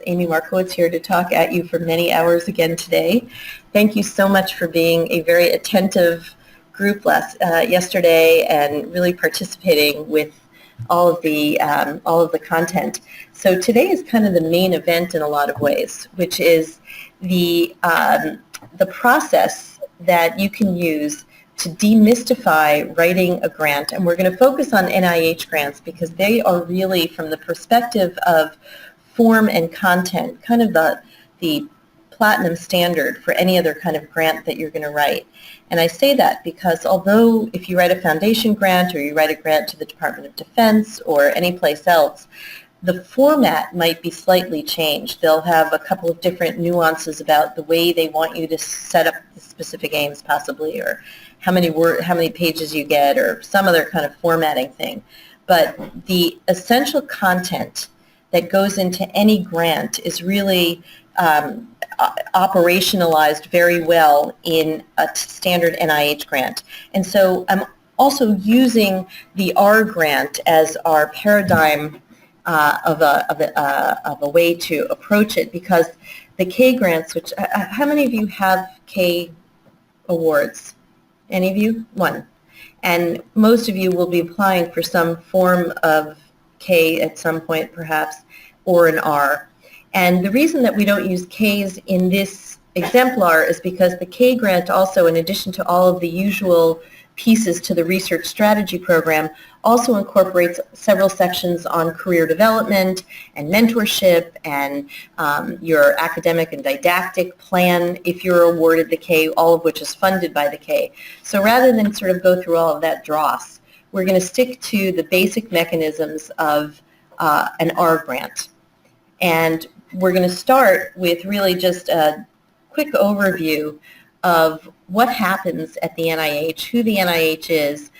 Amy Markowitz here to talk at you for many hours again today. Thank you so much for being a very attentive group yesterday and really participating with all of the content. So today is kind of the main event in a lot of ways, which is the process that you can use to demystify writing a grant. And we're going to focus on NIH grants because they are really, from the perspective of form and content, kind of the platinum standard for any other kind of grant that you're going to write. And I say that because although if you write a foundation grant or you write a grant to the Department of Defense or any place else, the format might be slightly changed. They'll have a couple of different nuances about the way they want you to set up the specific aims possibly, or how many pages you get, or some other kind of formatting thing. But the essential content that goes into any grant is really operationalized very well in a standard NIH grant. And so I'm also using the R grant as our paradigm of a way to approach it, because the K grants, which how many of you have K awards? Any of you? One. And most of you will be applying for some form of K at some point perhaps, or an R. And the reason that we don't use Ks in this exemplar is because the K grant also, in addition to all of the usual pieces to the research strategy program, also incorporates several sections on career development and mentorship and your academic and didactic plan if you're awarded the K, all of which is funded by the K. So rather than sort of go through all of that dross, we're going to stick to the basic mechanisms of an R grant. And we're going to start with really just a quick overview of what happens at the NIH, who the NIH is,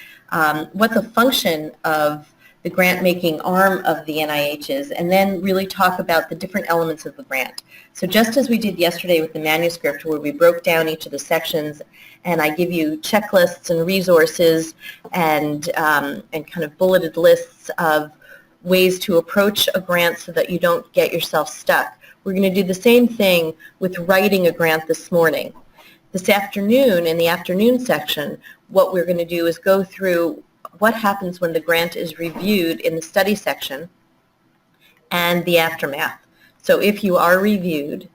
what the function of the grant-making arm of the NIH is, and then really talk about the different elements of the grant. So just as we did yesterday with the manuscript, where we broke down each of the sections, and I give you checklists and resources and kind of bulleted lists of ways to approach a grant so that you don't get yourself stuck. We're going to do the same thing with writing a grant this morning. This afternoon, in the afternoon section, what we're going to do is go through what happens when the grant is reviewed in the study section and the aftermath. So if you are reviewed,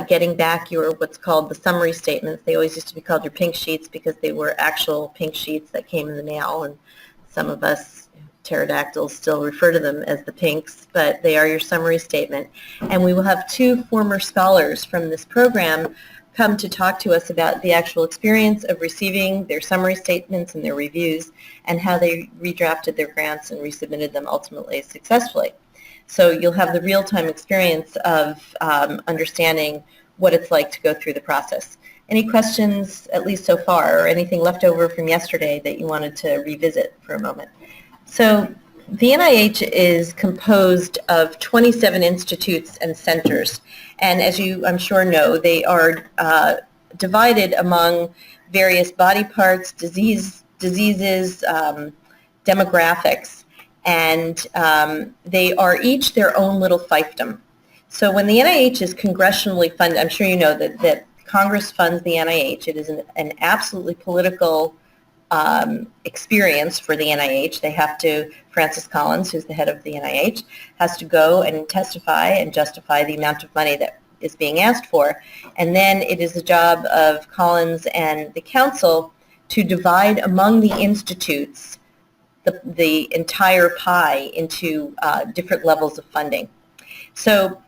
getting back your what's called the summary statements, they always used to be called your pink sheets because they were actual pink sheets that came in the mail, and some of us pterodactyls still refer to them as the pinks, but they are your summary statement. And we will have two former scholars from this program come to talk to us about the actual experience of receiving their summary statements and their reviews and how they redrafted their grants and resubmitted them ultimately successfully. So you'll have the real-time experience of understanding what it's like to go through the process. Any questions, at least so far, or anything left over from yesterday that you wanted to revisit for a moment? So the NIH is composed of 27 institutes and centers, and as you, I'm sure, know, they are divided among various body parts, diseases, demographics, and they are each their own little fiefdom. So when the NIH is congressionally funded, I'm sure you know that Congress funds the NIH. It is an absolutely political experience for the NIH. They have to, Francis Collins, who's the head of the NIH, has to go and testify and justify the amount of money that is being asked for. And then it is the job of Collins and the council to divide among the institutes the entire pie into different levels of funding. So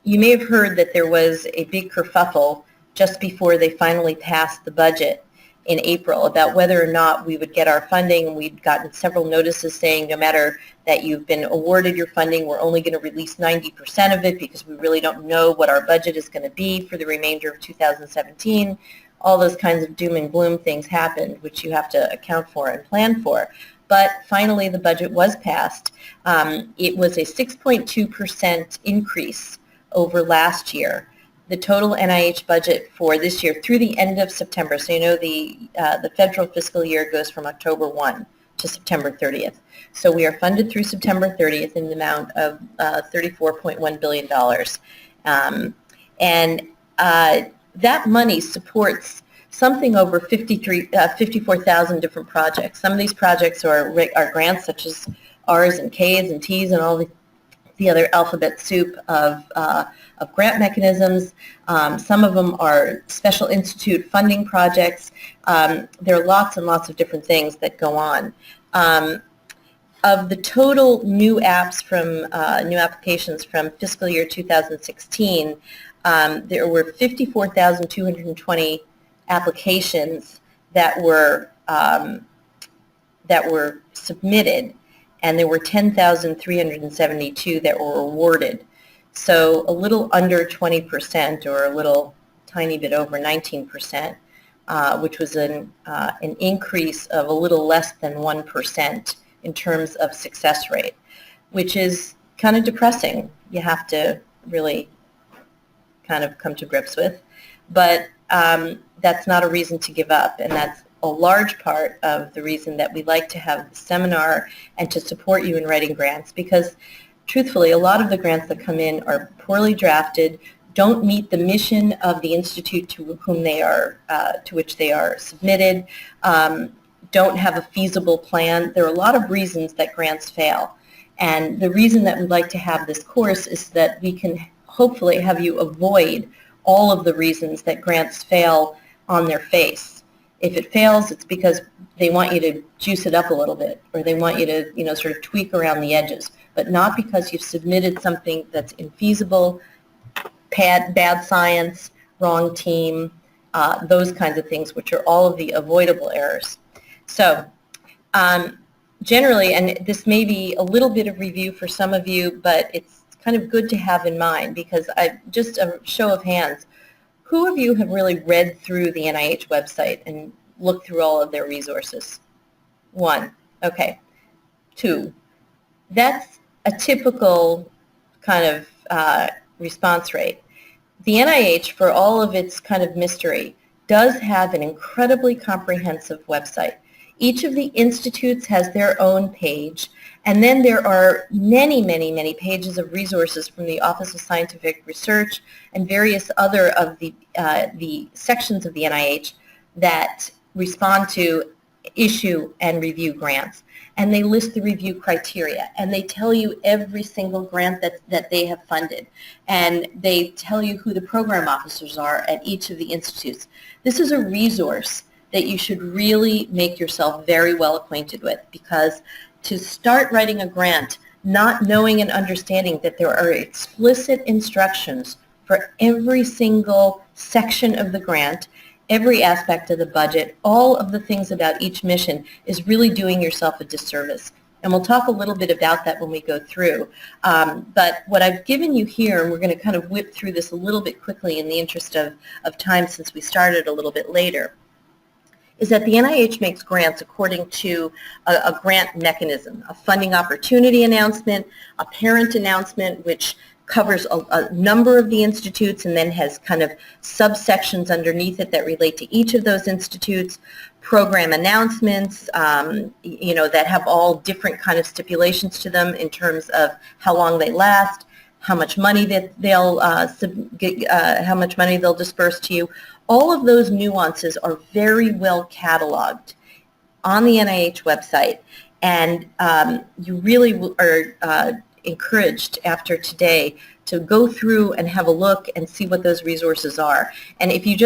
you may have heard that there was a big kerfuffle just before they finally passed the budget in April about whether or not we would get our funding. We'd gotten several notices saying no matter that you've been awarded your funding, we're only going to release 90% of it because we really don't know what our budget is going to be for the remainder of 2017. All those kinds of doom and gloom things happened, which you have to account for and plan for. But finally, the budget was passed. It was a 6.2% increase over last year. The total NIH budget for this year through the end of September, so you know the federal fiscal year goes from October 1 to to September 30th. So we are funded through September 30th in the amount of $34.1 billion. That money supports something over 54,000 different projects. Some of these projects are grants such as R's and K's and T's and all the other alphabet soup of grant mechanisms. Some of them are special institute funding projects. There are lots and lots of different things that go on. Of the total new applications from fiscal year 2016, there were 54,220 applications that were submitted, and there were 10,372 that were awarded. So a little under 20%, or a little tiny bit over 19%, which was an increase of a little less than 1% in terms of success rate, which is kind of depressing. You have to really kind of come to grips with. But that's not a reason to give up, and that's a large part of the reason that we like to have the seminar and to support you in writing grants, because truthfully, a lot of the grants that come in are poorly drafted, don't meet the mission of the institute to which they are submitted, don't have a feasible plan. There are a lot of reasons that grants fail. And the reason that we'd like to have this course is that we can hopefully have you avoid all of the reasons that grants fail on their face. If it fails, it's because they want you to juice it up a little bit, or they want you to, sort of tweak around the edges, but not because you've submitted something that's infeasible, bad science, wrong team, those kinds of things, which are all of the avoidable errors. So generally, and this may be a little bit of review for some of you, but it's kind of good to have in mind, because just a show of hands, who of you have really read through the NIH website and looked through all of their resources? One. Okay. Two. That's a typical kind of response rate. The NIH, for all of its kind of mystery, does have an incredibly comprehensive website. Each of the institutes has their own page, and then there are many, many, many pages of resources from the Office of Scientific Research and various other of the sections of the NIH that respond to issue and review grants. And they list the review criteria, and they tell you every single grant that they have funded, and they tell you who the program officers are at each of the institutes. This is a resource that you should really make yourself very well acquainted with, because to start writing a grant not knowing and understanding that there are explicit instructions for every single section of the grant, every aspect of the budget, all of the things about each mission, is really doing yourself a disservice. And we'll talk a little bit about that when we go through. But what I've given you here, and we're going to kind of whip through this a little bit quickly in the interest of time since we started a little bit later, is that the NIH makes grants according to a grant mechanism, a funding opportunity announcement, a parent announcement, which covers a number of the institutes and then has kind of subsections underneath it that relate to each of those institutes, program announcements, that have all different kind of stipulations to them in terms of how long they last, how much money that they'll disperse to you. All of those nuances are very well cataloged on the NIH website, and you really are encouraged after today to go through and have a look and see what those resources are. And if you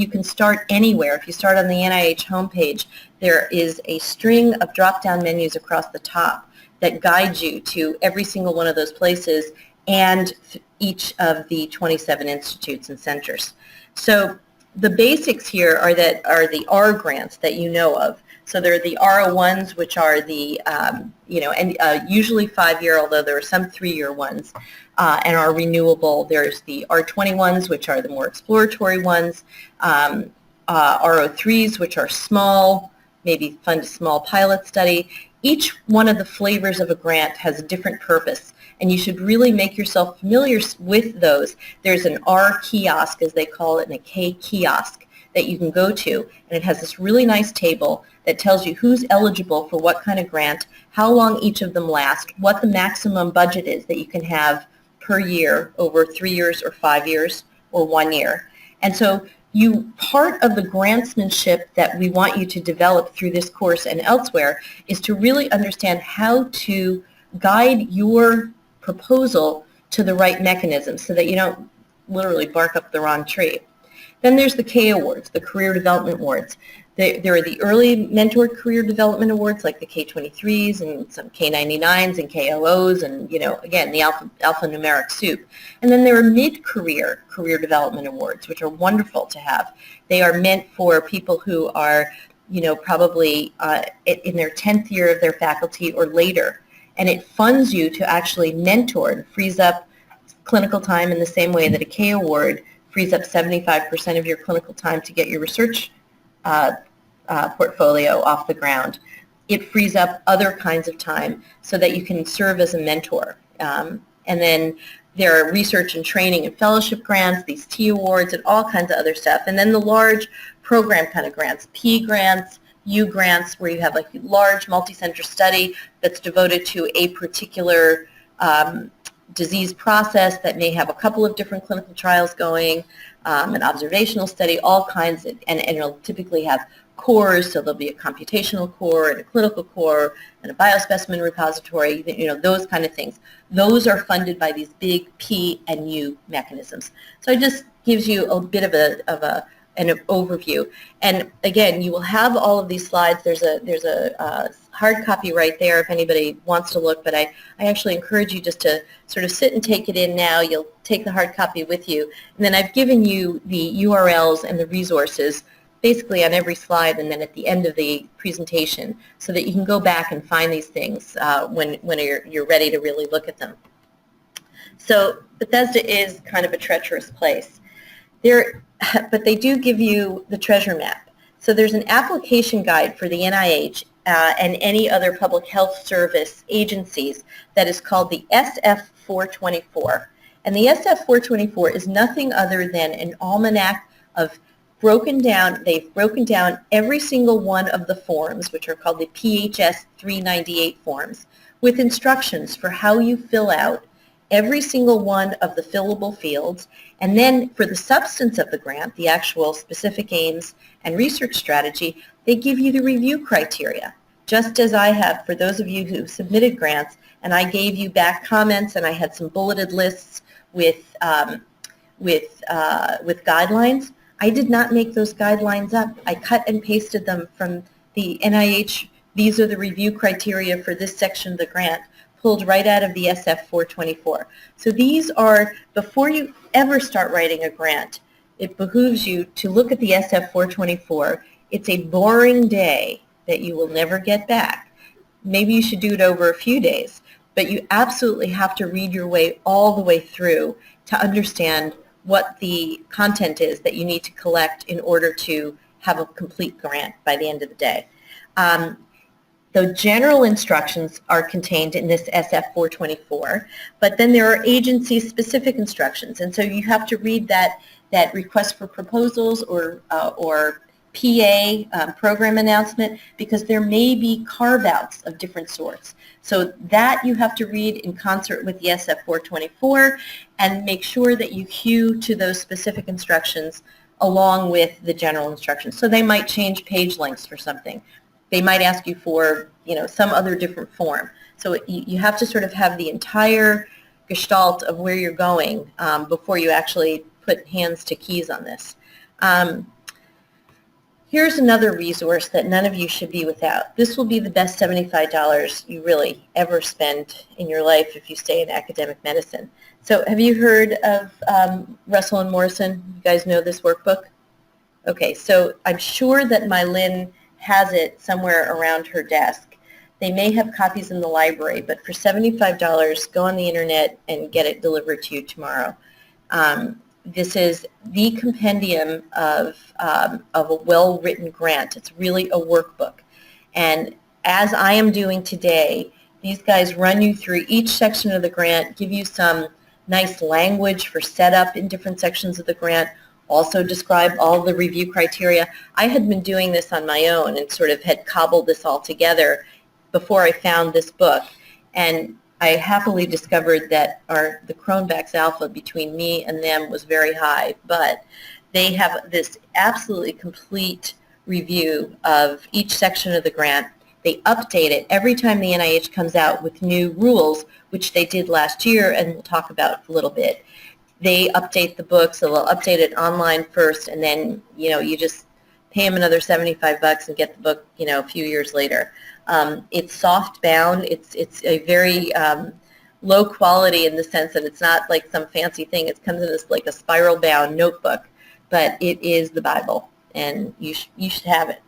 can start anywhere. If you start on the NIH homepage, there is a string of drop-down menus across the top that guide you to every single one of those places and each of the 27 institutes and centers. So the basics here are the R grants that you know of. So there are the R01s, which are the, usually 5-year, although there are some 3-year ones, and are renewable. There's the R21s, which are the more exploratory ones, R03s, which are small, maybe fund a small pilot study. Each one of the flavors of a grant has a different purpose, and you should really make yourself familiar with those. There's an R kiosk, as they call it, and a K kiosk that you can go to, and it has this really nice table that tells you who's eligible for what kind of grant, how long each of them last, what the maximum budget is that you can have per year over 3 years or 5 years or 1 year. And so part of the grantsmanship that we want you to develop through this course and elsewhere is to really understand how to guide your proposal to the right mechanism so that you don't literally bark up the wrong tree. Then there's the K Awards, the Career Development Awards. There are the early mentored career development awards like the K23s and some K99s and KOOs and, again, the alphanumeric soup. And then there are mid-career career development awards, which are wonderful to have. They are meant for people who are, probably in their 10th year of their faculty or later. And it funds you to actually mentor and frees up clinical time in the same way that a K Award frees up 75% of your clinical time to get your research portfolio off the ground. It frees up other kinds of time so that you can serve as a mentor. And then there are research and training and fellowship grants, these T Awards, and all kinds of other stuff. And then the large program kind of grants, P grants, U grants, where you have like a large multi-center study that's devoted to a particular disease process that may have a couple of different clinical trials going, an observational study, all kinds, and it'll typically have cores, so there'll be a computational core and a clinical core and a biospecimen repository, those kind of things. Those are funded by these big P and U mechanisms. So it just gives you a bit of an overview. And again, you will have all of these slides. There's a hard copy right there if anybody wants to look, but I actually encourage you just to sort of sit and take it in now. You'll take the hard copy with you. And then I've given you the URLs and the resources basically on every slide and then at the end of the presentation so that you can go back and find these things when you're ready to really look at them. So Bethesda is kind of a treacherous place. But they do give you the treasure map. So there's an application guide for the NIH and any other public health service agencies that is called the SF424. And the SF424 is nothing other than an almanac of they've broken down every single one of the forms, which are called the PHS 398 forms, with instructions for how you fill out every single one of the fillable fields, and then for the substance of the grant, the actual specific aims and research strategy, they give you the review criteria, just as I have for those of you who submitted grants, and I gave you back comments, and I had some bulleted lists with guidelines. I did not make those guidelines up. I cut and pasted them from the NIH. These are the review criteria for this section of the grant, pulled right out of the SF424. So these are, before you ever start writing a grant, it behooves you to look at the SF424. It's a boring day that you will never get back. Maybe you should do it over a few days, but you absolutely have to read your way all the way through to understand what the content is that you need to collect in order to have a complete grant by the end of the day. The general instructions are contained in this SF424, but then there are agency-specific instructions, and so you have to read that request for proposals or PA program announcement, because there may be carve-outs of different sorts. So that you have to read in concert with the SF424 and make sure that you hew to those specific instructions along with the general instructions. So they might change page lengths for something. They might ask you for, some other different form. So you have to sort of have the entire gestalt of where you're going before you actually put hands to keys on this. Here's another resource that none of you should be without. This will be the best $75 you really ever spend in your life if you stay in academic medicine. So have you heard of Russell and Morrison? You guys know this workbook? Okay, so I'm sure that Mylin has it somewhere around her desk. They may have copies in the library, but for $75, go on the internet and get it delivered to you tomorrow. This is the compendium of a well-written grant. It's really a workbook. And as I am doing today, these guys run you through each section of the grant, give you some nice language for setup in different sections of the grant, also describe all the review criteria. I had been doing this on my own and sort of had cobbled this all together before I found this book. And I happily discovered that the Cronbach's alpha between me and them was very high, but they have this absolutely complete review of each section of the grant. They update it every time the NIH comes out with new rules, which they did last year, and we'll talk about a little bit. They update the book, so they'll update it online first, and then you just pay them another $75 and get the book a few years later. It's soft bound. It's a very low quality in the sense that it's not like some fancy thing. It comes in this like a spiral bound notebook, but it is the Bible, and you should have it.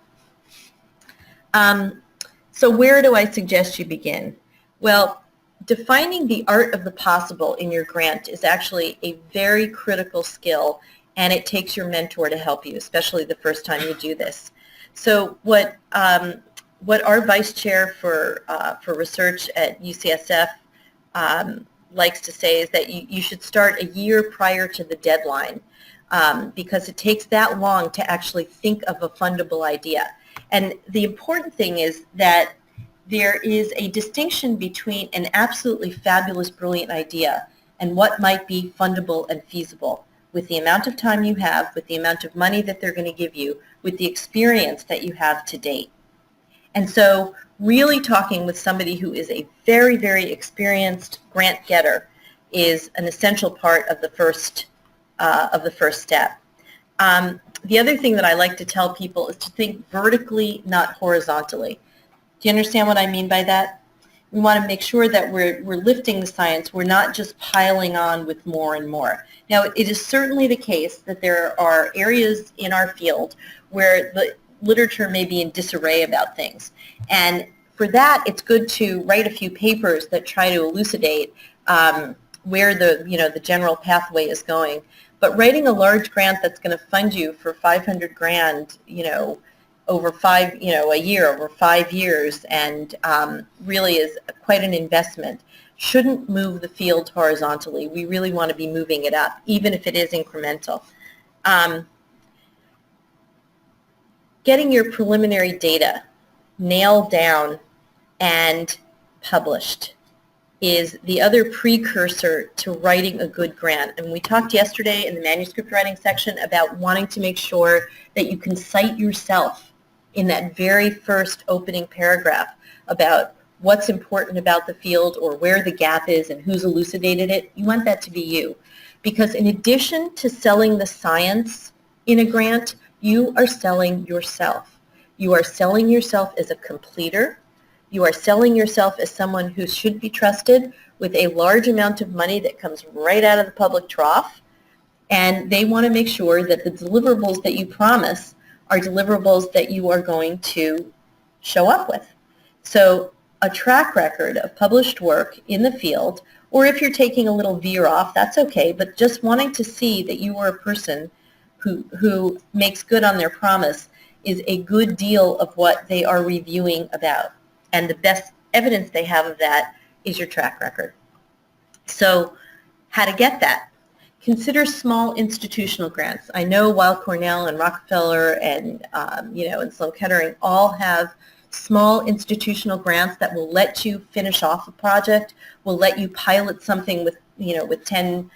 So where do I suggest you begin? Well, defining the art of the possible in your grant is actually a very critical skill, and it takes your mentor to help you, especially the first time you do this. So what our vice chair for research at UCSF likes to say is that you should start a year prior to the deadline, because it takes that long to actually think of a fundable idea. And the important thing is that there is a distinction between an absolutely fabulous, brilliant idea and what might be fundable and feasible with the amount of time you have, with the amount of money that they're going to give you, with the experience that you have to date. And so really talking with somebody who is a very, very experienced grant getter is an essential part of the first step. The other thing that I like to tell people is to think vertically, not horizontally. Do you understand what I mean by that? We want to make sure that we're lifting the science. We're not just piling on with more and more. Now, it is certainly the case that there are areas in our field where the literature may be in disarray about things. And for that, it's good to write a few papers that try to elucidate where the general pathway is going. But writing a large grant that's going to fund you for $500,000, over a year, over 5 years, and really is quite an investment, shouldn't move the field horizontally. We really want to be moving it up, even if it is incremental. Getting your preliminary data nailed down and published is the other precursor to writing a good grant. And we talked yesterday in the manuscript writing section about wanting to make sure that you can cite yourself in that very first opening paragraph about what's important about the field or where the gap is and who's elucidated it. You want that to be you. Because in addition to selling the science in a grant, you are selling yourself. You are selling yourself as a completer. You are selling yourself as someone who should be trusted with a large amount of money that comes right out of the public trough. And they want to make sure that the deliverables that you promise are deliverables that you are going to show up with. So a track record of published work in the field, or if you're taking a little veer off, that's okay, but just wanting to see that you are a person who makes good on their promise is a good deal of what they are reviewing about. And the best evidence they have of that is your track record. So how to get that? Consider small institutional grants. I know Weill Cornell and Rockefeller and and Sloan Kettering all have small institutional grants that will let you finish off a project, will let you pilot something with 10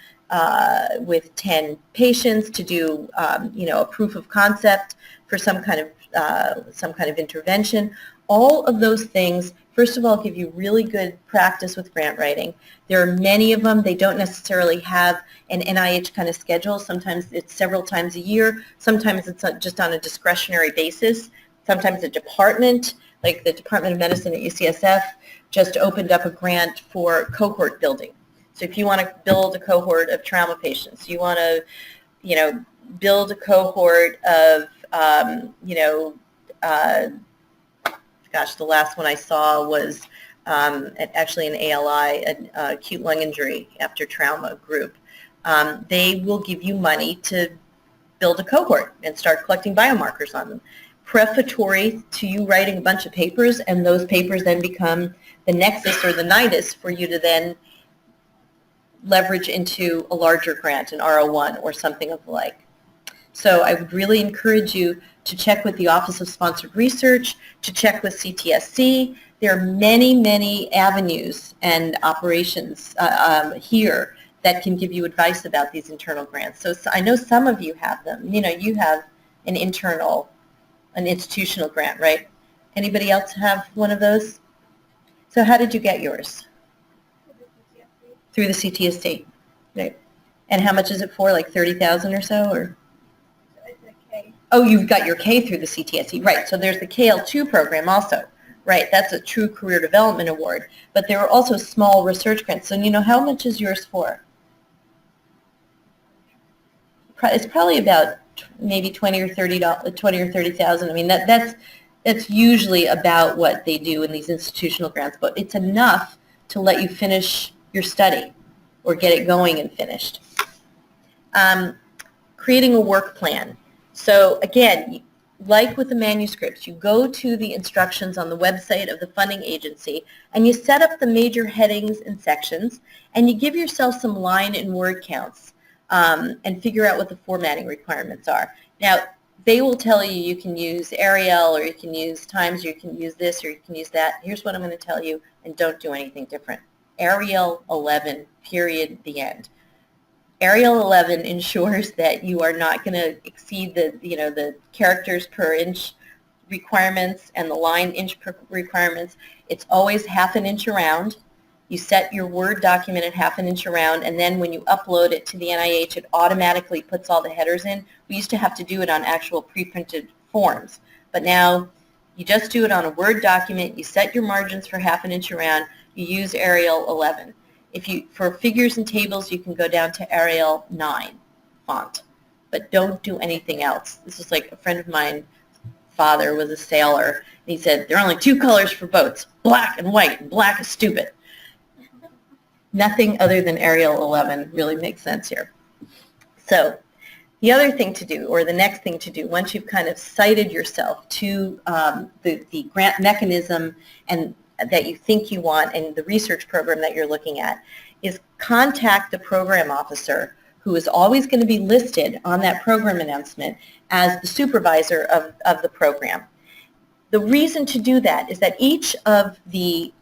patients to do a proof of concept for some kind of intervention. All of those things, first of all, give you really good practice with grant writing. There are many of them. They don't necessarily have an NIH kind of schedule. Sometimes it's several times a year. Sometimes it's just on a discretionary basis. Sometimes a department, like the Department of Medicine at UCSF, just opened up a grant for cohort building. So if you want to build a cohort of trauma patients, you want to, build a cohort of, the last one I saw was actually an ALI, an acute lung injury after trauma group. They will give you money to build a cohort and start collecting biomarkers on them, prefatory to you writing a bunch of papers, and those papers then become the nexus or the nidus for you to then leverage into a larger grant, an R01 or something of the like. So I would really encourage you to check with the Office of Sponsored Research, to check with CTSC. There are many, many avenues and operations here that can give you advice about these internal grants. So I know some of you have them. You know, you have an institutional grant, right? Anybody else have one of those? So how did you get yours? Through the CTSC, right? And how much is it for? Like 30,000 or so, or? Oh, you've got your K through the CTSC, right? So there's the KL2 program also, right? That's a true career development award. But there are also small research grants. So you know, how much is yours for? It's probably about maybe 20 or 30,000. I mean, that's usually about what they do in these institutional grants, but it's enough to let you finish your study or get it going and finished. Creating a work plan. So again, like with the manuscripts, you go to the instructions on the website of the funding agency and you set up the major headings and sections and you give yourself some line and word counts and figure out what the formatting requirements are. Now, they will tell you you can use Arial or you can use Times or you can use this or you can use that. Here's what I'm going to tell you, and don't do anything different. Arial 11, period, the end. Arial 11 ensures that you are not going to exceed the characters per inch requirements and the line inch per requirements. It's always half an inch around. You set your Word document at half an inch around, and then when you upload it to the NIH, it automatically puts all the headers in. We used to have to do it on actual pre-printed forms, but now you just do it on a Word document. You set your margins for half an inch around. You use Arial 11. For figures and tables, you can go down to Arial 9 font, but don't do anything else. This is like a friend of mine, father was a sailor, and he said, there are only two colors for boats, black and white, and black is stupid. Nothing other than Arial 11 really makes sense here. So the other thing to do, or the next thing to do, once you've kind of cited yourself to the grant mechanism and that you think you want and the research program that you're looking at, is contact the program officer, who is always going to be listed on that program announcement as the supervisor of the program. The reason to do that is that each of the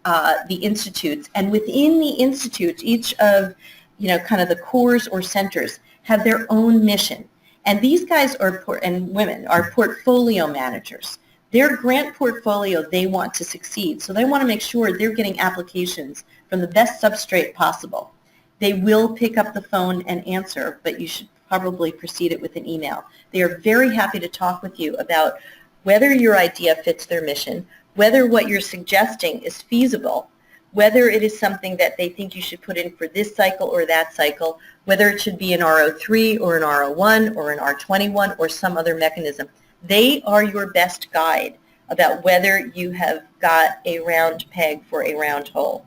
institutes, and within the institutes, each of kind of the cores or centers have their own mission. And these guys and women are portfolio managers. Their grant portfolio, they want to succeed. So they want to make sure they're getting applications from the best substrate possible. They will pick up the phone and answer, but you should probably precede it with an email. They are very happy to talk with you about whether your idea fits their mission, whether what you're suggesting is feasible, whether it is something that they think you should put in for this cycle or that cycle, whether it should be an R03 or an R01 or an R21 or some other mechanism. They are your best guide about whether you have got a round peg for a round hole.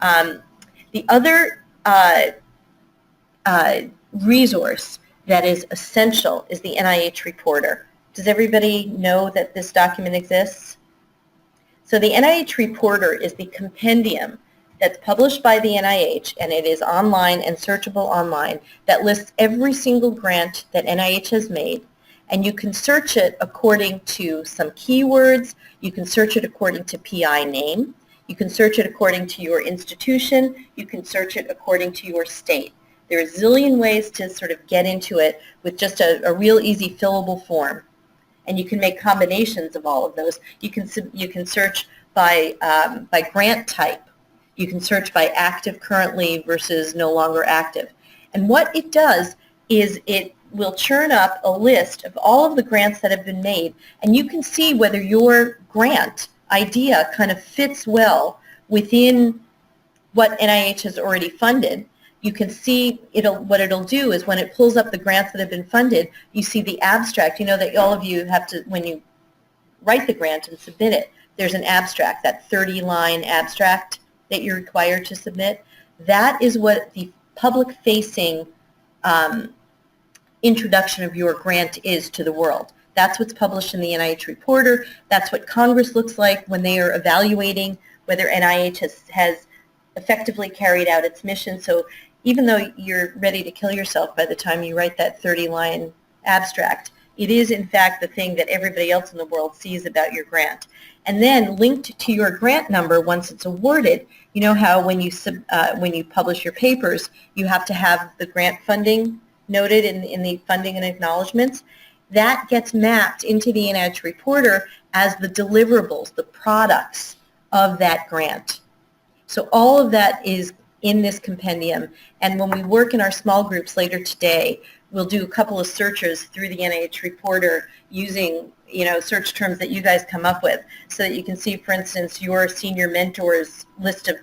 The other resource that is essential is the NIH Reporter. Does everybody know that this document exists? So the NIH Reporter is the compendium that's published by the NIH, and it is online and searchable online, that lists every single grant that NIH has made. And you can search it according to some keywords. You can search it according to PI name. You can search it according to your institution. You can search it according to your state. There are a zillion ways to sort of get into it with just a real easy fillable form. And you can make combinations of all of those. You can search by grant type. You can search by active currently versus no longer active. And what it does is it will churn up a list of all of the grants that have been made, and you can see whether your grant idea kind of fits well within what NIH has already funded. You can see what it'll do is when it pulls up the grants that have been funded, you see the abstract. You know that all of you have to, when you write the grant and submit it, there's an abstract, that 30-line abstract that you're required to submit. That is what the public-facing introduction of your grant is to the world. That's what's published in the NIH Reporter. That's what Congress looks like when they are evaluating whether NIH has effectively carried out its mission. So even though you're ready to kill yourself by the time you write that 30-line abstract. It is, in fact, the thing that everybody else in the world sees about your grant. And then linked to your grant number once it's awarded, you know how when you publish your papers, you have to have the grant funding noted in the funding and acknowledgments. That gets mapped into the NIH Reporter as the deliverables, the products of that grant. So all of that is in this compendium, and when we work in our small groups later today, we'll do a couple of searches through the NIH Reporter using, you know, search terms that you guys come up with, so that you can see, for instance, your senior mentors list of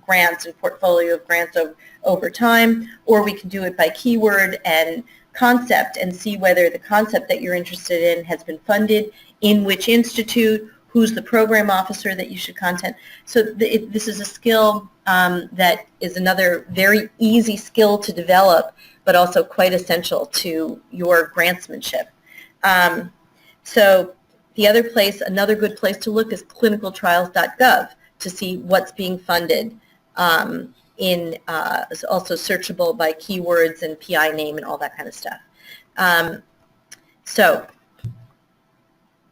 grants and portfolio of grants over time, or we can do it by keyword and concept and see whether the concept that you're interested in has been funded, in which institute, who's the program officer that you should contact. So this is a skill that is another very easy skill to develop, but also quite essential to your grantsmanship. So the other place, another good place to look is clinicaltrials.gov to see what's being funded. It's also searchable by keywords and PI name and all that kind of stuff. So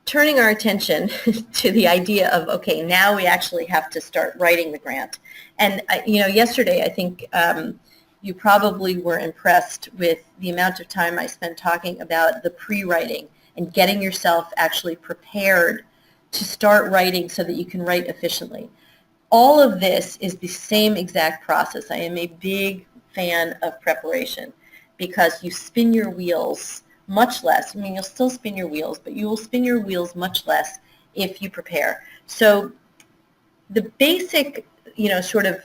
turning our attention to the idea of, okay, now we actually have to start writing the grant. And, you know, yesterday I think you probably were impressed with the amount of time I spent talking about the pre-writing and getting yourself actually prepared to start writing so that you can write efficiently. All of this is the same exact process. I am a big fan of preparation because you spin your wheels much less. I mean, you'll still spin your wheels, but you will spin your wheels much less if you prepare. So the basic, you know, sort of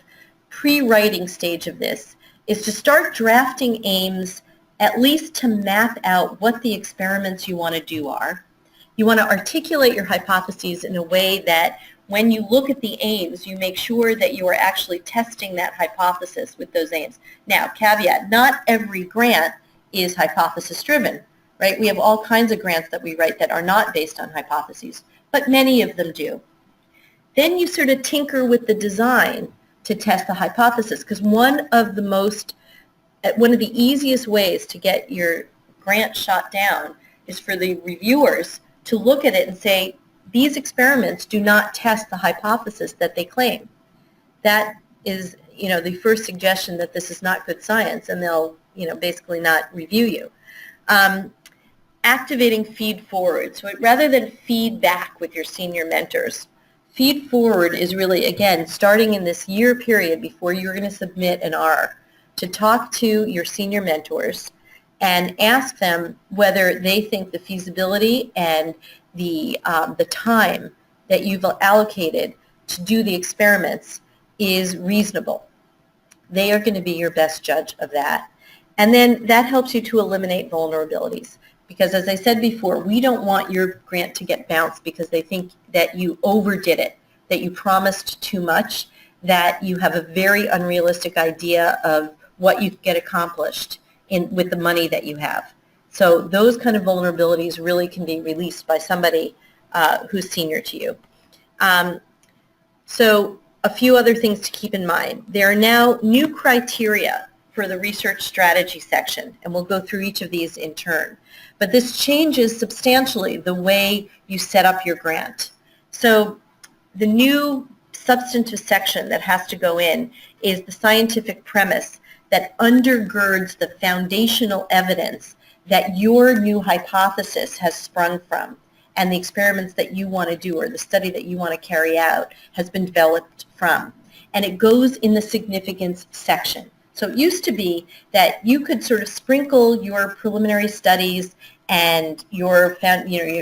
pre-writing stage of this is to start drafting aims, at least to map out what the experiments you want to do are. You want to articulate your hypotheses in a way that when you look at the aims, you make sure that you are actually testing that hypothesis with those aims. Now, caveat, not every grant is hypothesis-driven, right? We have all kinds of grants that we write that are not based on hypotheses, but many of them do. Then you sort of tinker with the design to test the hypothesis, because one of the easiest ways to get your grant shot down is for the reviewers to look at it and say, these experiments do not test the hypothesis that they claim. That is, you know, the first suggestion that this is not good science, and they'll, you know, basically not review you. Activating feed forward. So rather than feedback with your senior mentors, feed forward is really, again, starting in this year period before you're going to submit an R, to talk to your senior mentors and ask them whether they think the feasibility and the time that you've allocated to do the experiments is reasonable. They are going to be your best judge of that. And then that helps you to eliminate vulnerabilities. Because as I said before, we don't want your grant to get bounced because they think that you overdid it, that you promised too much, that you have a very unrealistic idea of what you get accomplished with the money that you have. So those kind of vulnerabilities really can be released by somebody who's senior to you. So a few other things to keep in mind. There are now new criteria for the research strategy section, and we'll go through each of these in turn. But this changes substantially the way you set up your grant. So the new substantive section that has to go in is the scientific premise that undergirds the foundational evidence that your new hypothesis has sprung from, and the experiments that you want to do or the study that you want to carry out has been developed from. And it goes in the significance section. So it used to be that you could sort of sprinkle your preliminary studies and your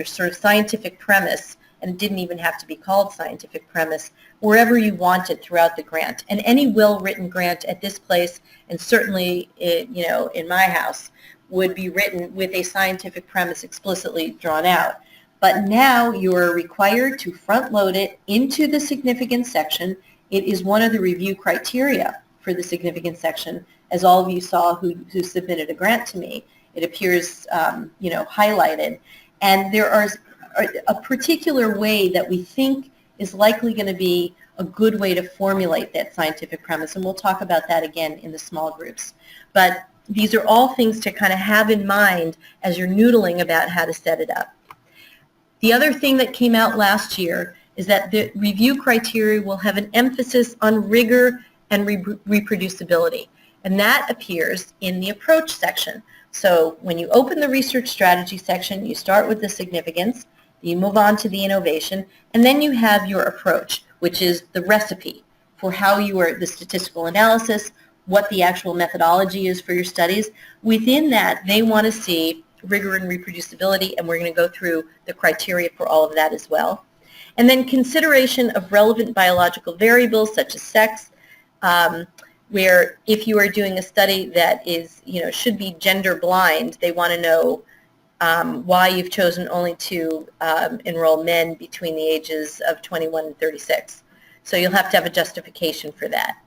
sort of scientific premise, and it didn't even have to be called scientific premise, wherever you wanted throughout the grant. And any well-written grant at this place, and certainly in my house, would be written with a scientific premise explicitly drawn out. But now you are required to front-load it into the significance section. It is one of the review criteria for the significance section, as all of you saw who submitted a grant to me. It appears, highlighted. And there are a particular way that we think is likely going to be a good way to formulate that scientific premise, and we'll talk about that again in the small groups. But these are all things to kind of have in mind as you're noodling about how to set it up. The other thing that came out last year is that the review criteria will have an emphasis on rigor and reproducibility, and that appears in the approach section. So when you open the research strategy section, you start with the significance, you move on to the innovation, and then you have your approach, which is the recipe for how you are, the statistical analysis, what the actual methodology is for your studies. Within that, they want to see rigor and reproducibility, and we're going to go through the criteria for all of that as well. And then consideration of relevant biological variables such as sex, where if you are doing a study that is, should be gender blind, they want to know why you've chosen only to enroll men between the ages of 21 and 36. So you'll have to have a justification for that.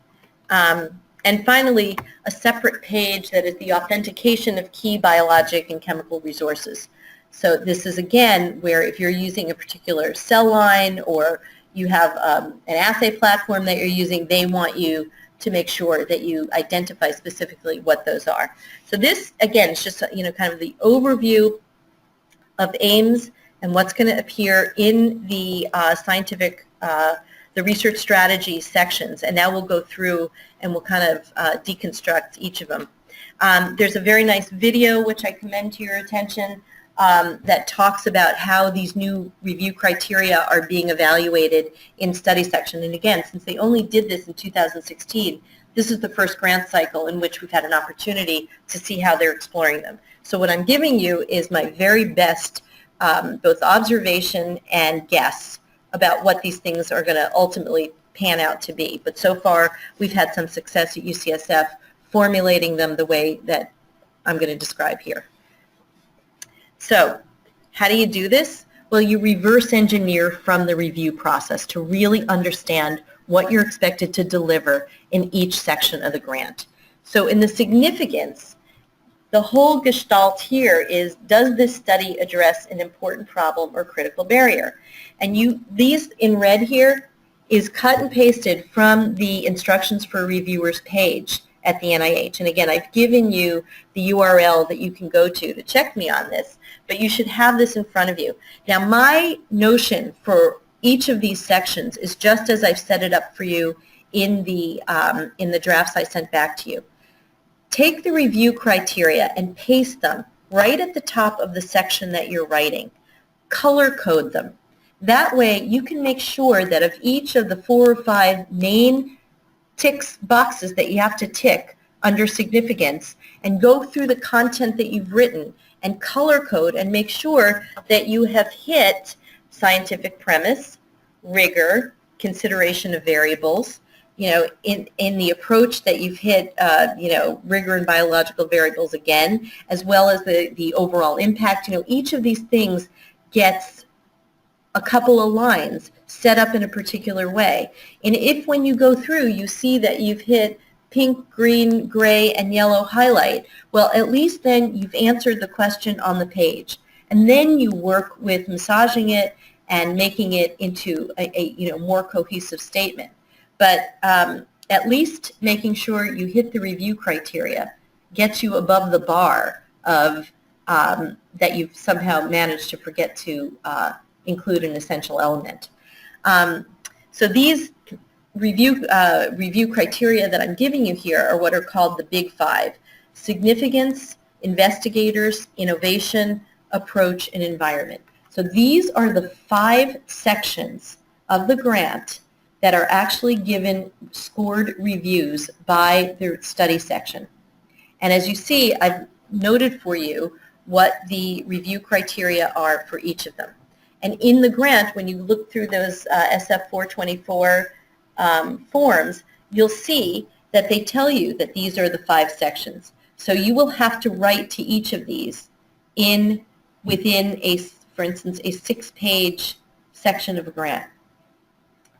And finally, a separate page that is the authentication of key biologic and chemical resources. So this is, again, where if you're using a particular cell line or you have an assay platform that you're using, they want you to make sure that you identify specifically what those are. So this, again, is just, kind of the overview of AIMS and what's going to appear in the scientific, the research strategy sections. And now we'll go through and we'll kind of deconstruct each of them. There's a very nice video, which I commend to your attention, that talks about how these new review criteria are being evaluated in study section. And again, since they only did this in 2016, this is the first grant cycle in which we've had an opportunity to see how they're exploring them. So what I'm giving you is my very best both observation and guess about what these things are going to ultimately pan out to be. But so far, we've had some success at UCSF formulating them the way that I'm going to describe here. So how do you do this? Well, you reverse engineer from the review process to really understand what you're expected to deliver in each section of the grant. So in the significance, the whole gestalt here is, does this study address an important problem or critical barrier? And these in red here is cut and pasted from the instructions for reviewers page at the NIH. And again, I've given you the URL that you can go to check me on this, but you should have this in front of you. Now, my notion for each of these sections is just as I've set it up for you in the drafts I sent back to you. Take the review criteria and paste them right at the top of the section that you're writing. Color code them. That way, you can make sure that of each of the 4 or 5 main boxes that you have to tick under significance and go through the content that you've written and color code and make sure that you have hit scientific premise, rigor, consideration of variables, in the approach that you've hit, rigor and biological variables again, as well as the overall impact. Each of these things gets a couple of lines set up in a particular way. And if when you go through you see that you've hit pink, green, gray, and yellow highlight, well, at least then you've answered the question on the page. And then you work with massaging it and making it into a more cohesive statement. But at least making sure you hit the review criteria gets you above the bar of that you've somehow managed to forget to include an essential element. So these review criteria that I'm giving you here are what are called the Big Five: significance, investigators, innovation, approach, and environment. So these are the 5 sections of the grant that are actually given scored reviews by the study section. And as you see, I've noted for you what the review criteria are for each of them. And in the grant, when you look through those SF 424 forms, you'll see that they tell you that these are the 5 sections. So you will have to write to each of these within for instance, a 6-page section of a grant.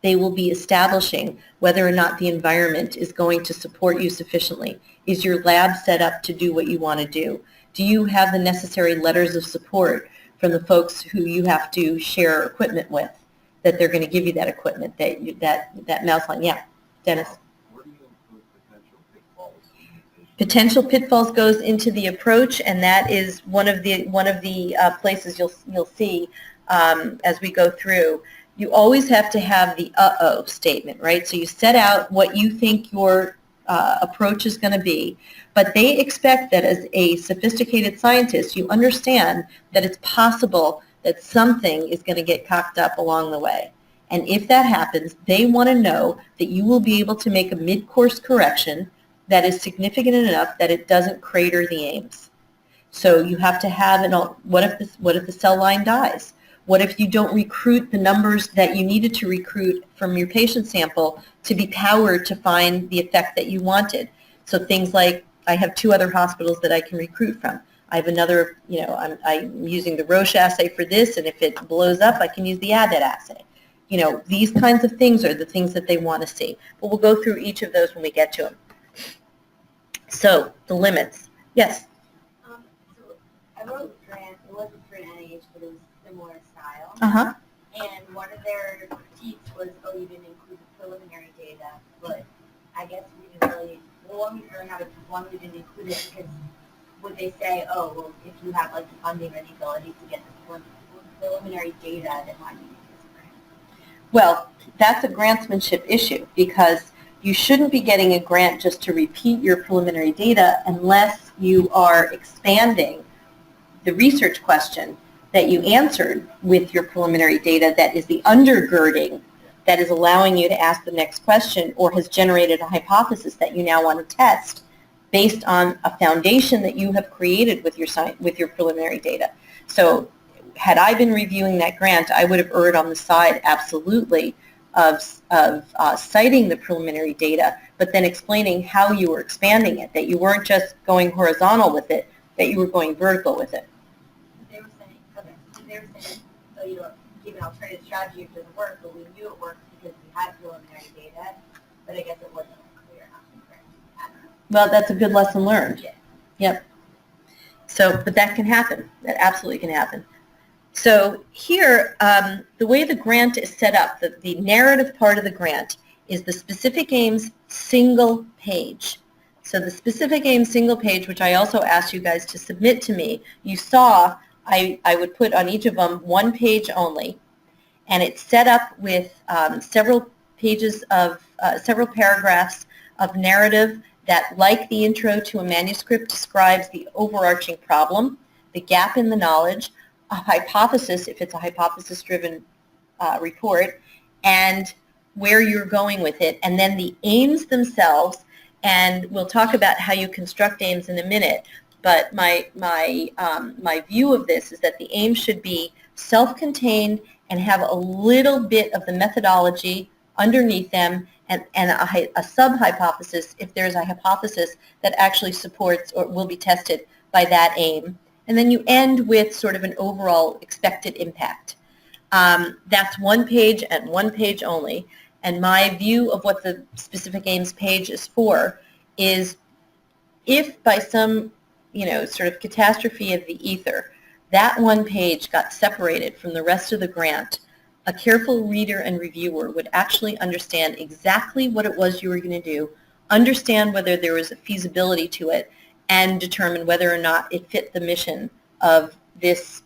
They will be establishing whether or not the environment is going to support you sufficiently. Is your lab set up to do what you want to do? Do you have the necessary letters of support from the folks who you have to share equipment with, that they're going to give you that equipment, that mouse line? Yeah, Dennis. Where do you include potential pitfalls in Potential pitfalls goes into the approach, and that is one of the places you'll see as we go through. You always have to have the uh-oh statement, right? So you set out what you think your approach is going to be, but they expect that as a sophisticated scientist, you understand that it's possible that something is going to get cocked up along the way. And if that happens, they want to know that you will be able to make a mid-course correction that is significant enough that it doesn't crater the aims. So you have to have what if the cell line dies? What if you don't recruit the numbers that you needed to recruit from your patient sample to be powered to find the effect that you wanted? So things like, I have 2 other hospitals that I can recruit from. I have another, I'm using the Roche assay for this, and if it blows up, I can use the Abbott assay. These kinds of things are the things that they want to see. But we'll go through each of those when we get to them. So the limits. Yes? So I wrote a grant. It wasn't for NIH, but it was similar style. Uh-huh. And one of their critiques was, oh, you didn't include the preliminary data. But I guess we didn't really, one, we didn't include it because would they say, oh, well, if you have like the funding or the ability to get the preliminary data, then why do you use this grant? Well, that's a grantsmanship issue because you shouldn't be getting a grant just to repeat your preliminary data unless you are expanding the research question that you answered with your preliminary data that is the undergirding that is allowing you to ask the next question or has generated a hypothesis that you now want to test based on a foundation that you have created with your preliminary data. So had I been reviewing that grant, I would have erred on the side absolutely of citing the preliminary data, but then explaining how you were expanding it, that you weren't just going horizontal with it, that you were going vertical with it. They were saying, oh, you know, give an alternative strategy if it doesn't work, but we knew it worked because we had preliminary data, but I guess it wasn't clear enough. I don't know. Well, that's a good lesson learned. Yeah. Yep. So, but that can happen. That absolutely can happen. So here, the way the grant is set up, the narrative part of the grant is the specific aims single page. So the specific aims single page, which I also asked you guys to submit to me, you saw I would put on each of them 1 page only, and it's set up with several paragraphs of narrative that, like the intro to a manuscript, describes the overarching problem, the gap in the knowledge, a hypothesis, if it's a hypothesis-driven report, and where you're going with it, and then the aims themselves, and we'll talk about how you construct aims in a minute, but my view of this is that the aims should be self-contained and have a little bit of the methodology underneath them and a sub-hypothesis if there's a hypothesis that actually supports or will be tested by that aim. And then you end with sort of an overall expected impact. That's 1 page and 1 page only. And my view of what the specific aims page is for is if by some, sort of catastrophe of the ether, that 1 page got separated from the rest of the grant, a careful reader and reviewer would actually understand exactly what it was you were going to do, understand whether there was a feasibility to it, and determine whether or not it fit the mission of this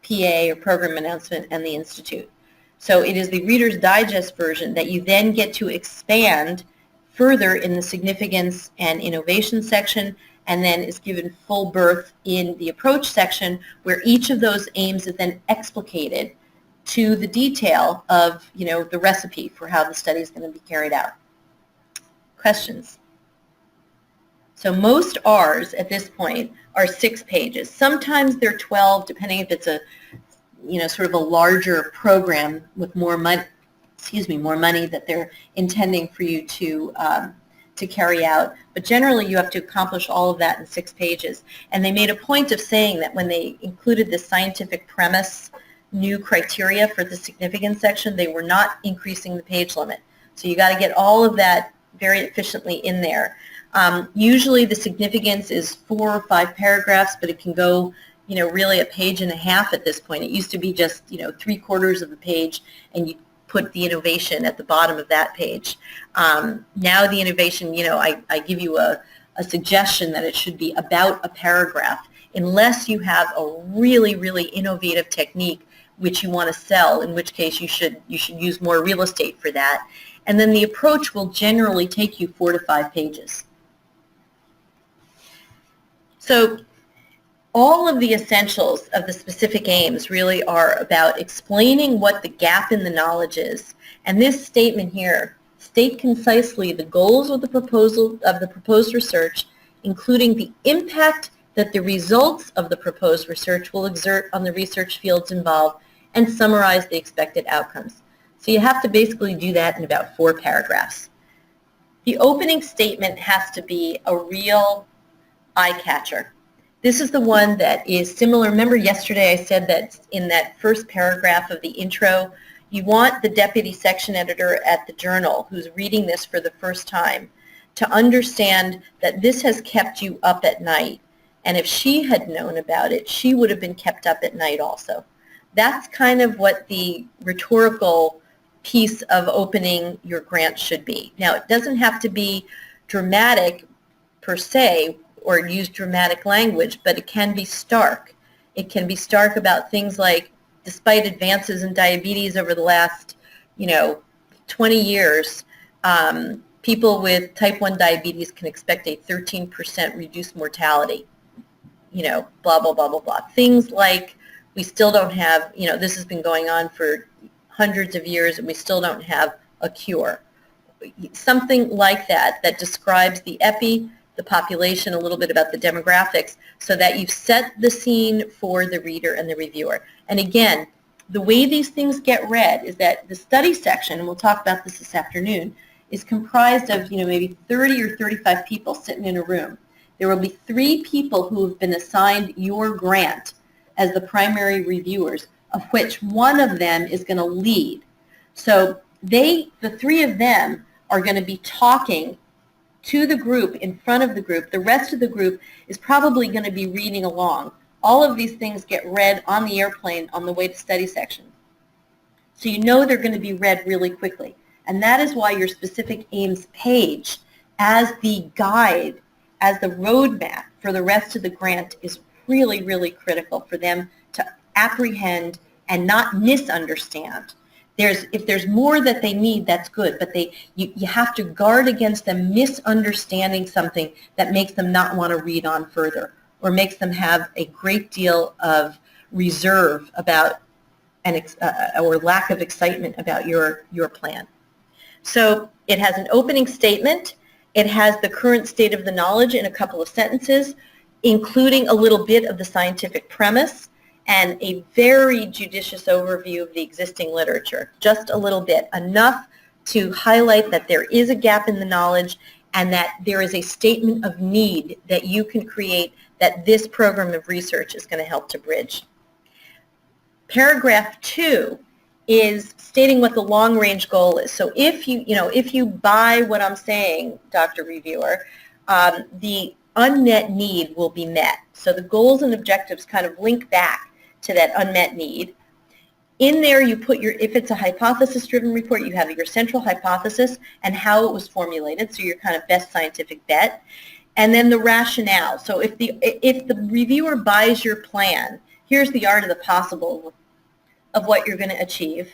PA or program announcement and the Institute. So it is the Reader's Digest version that you then get to expand further in the significance and innovation section, and then is given full berth in the approach section where each of those aims is then explicated to the detail of, the recipe for how the study is going to be carried out. Questions? So most R's at this point are 6 pages. Sometimes they're 12, depending if it's a, sort of a larger program with more money, more money that they're intending for you to carry out. But generally, you have to accomplish all of that in 6 pages. And they made a point of saying that when they included this scientific premise, new criteria for the significance section, they were not increasing the page limit. So you got to get all of that very efficiently in there. Usually the significance is 4 or 5 paragraphs, but it can go, really a page and a half at this point. It used to be just, 3/4 of the page, and you put the innovation at the bottom of that page. Now the innovation, I give you a a suggestion that it should be about a paragraph, unless you have a really, really innovative technique which you want to sell, in which case you should use more real estate for that. And then the approach will generally take you 4 to 5 pages. So all of the essentials of the specific aims really are about explaining what the gap in the knowledge is. And this statement here, state concisely the goals of the proposed research, including the impact that the results of the proposed research will exert on the research fields involved, and summarize the expected outcomes. So you have to basically do that in about 4 paragraphs. The opening statement has to be a real eye-catcher. This is the one that is similar. Remember yesterday I said that in that first paragraph of the intro, you want the deputy section editor at the journal who's reading this for the first time to understand that this has kept you up at night. And if she had known about it, she would have been kept up at night also. That's kind of what the rhetorical piece of opening your grant should be. Now, it doesn't have to be dramatic per se or use dramatic language, but it can be stark. It can be stark about things like, despite advances in diabetes over the last, 20 years, people with type 1 diabetes can expect a 13% reduced mortality. Blah, blah, blah, blah, blah. Things like, we still don't have, this has been going on for hundreds of years and we still don't have a cure. Something like that describes the epi, the population, a little bit about the demographics, so that you've set the scene for the reader and the reviewer. And again, the way these things get read is that the study section, and we'll talk about this afternoon, is comprised of maybe 30 or 35 people sitting in a room. There will be 3 people who have been assigned your grant as the primary reviewers, of which one of them is going to lead. So the 3 of them are going to be talking to the group, in front of the group. The rest of the group is probably going to be reading along. All of these things get read on the airplane on the way to study section. So they're going to be read really quickly. And that is why your specific aims page, as the guide, as the roadmap for the rest of the grant, is really, really critical for them to apprehend and not misunderstand. If there's more that they need, that's good, but you have to guard against them misunderstanding something that makes them not want to read on further, or makes them have a great deal of reserve about or lack of excitement about your plan. So it has an opening statement. It has the current state of the knowledge in a couple of sentences, including a little bit of the scientific premise and a very judicious overview of the existing literature. Just a little bit, enough to highlight that there is a gap in the knowledge and that there is a statement of need that you can create that this program of research is going to help to bridge. Paragraph 2 is stating what the long-range goal is. So if you buy what I'm saying, Dr. Reviewer, the unmet need will be met. So the goals and objectives kind of link back to that unmet need. In there you put if it's a hypothesis-driven report, you have your central hypothesis and how it was formulated, so your kind of best scientific bet, and then the rationale. So if the reviewer buys your plan, here's the art of the possible of what you're going to achieve.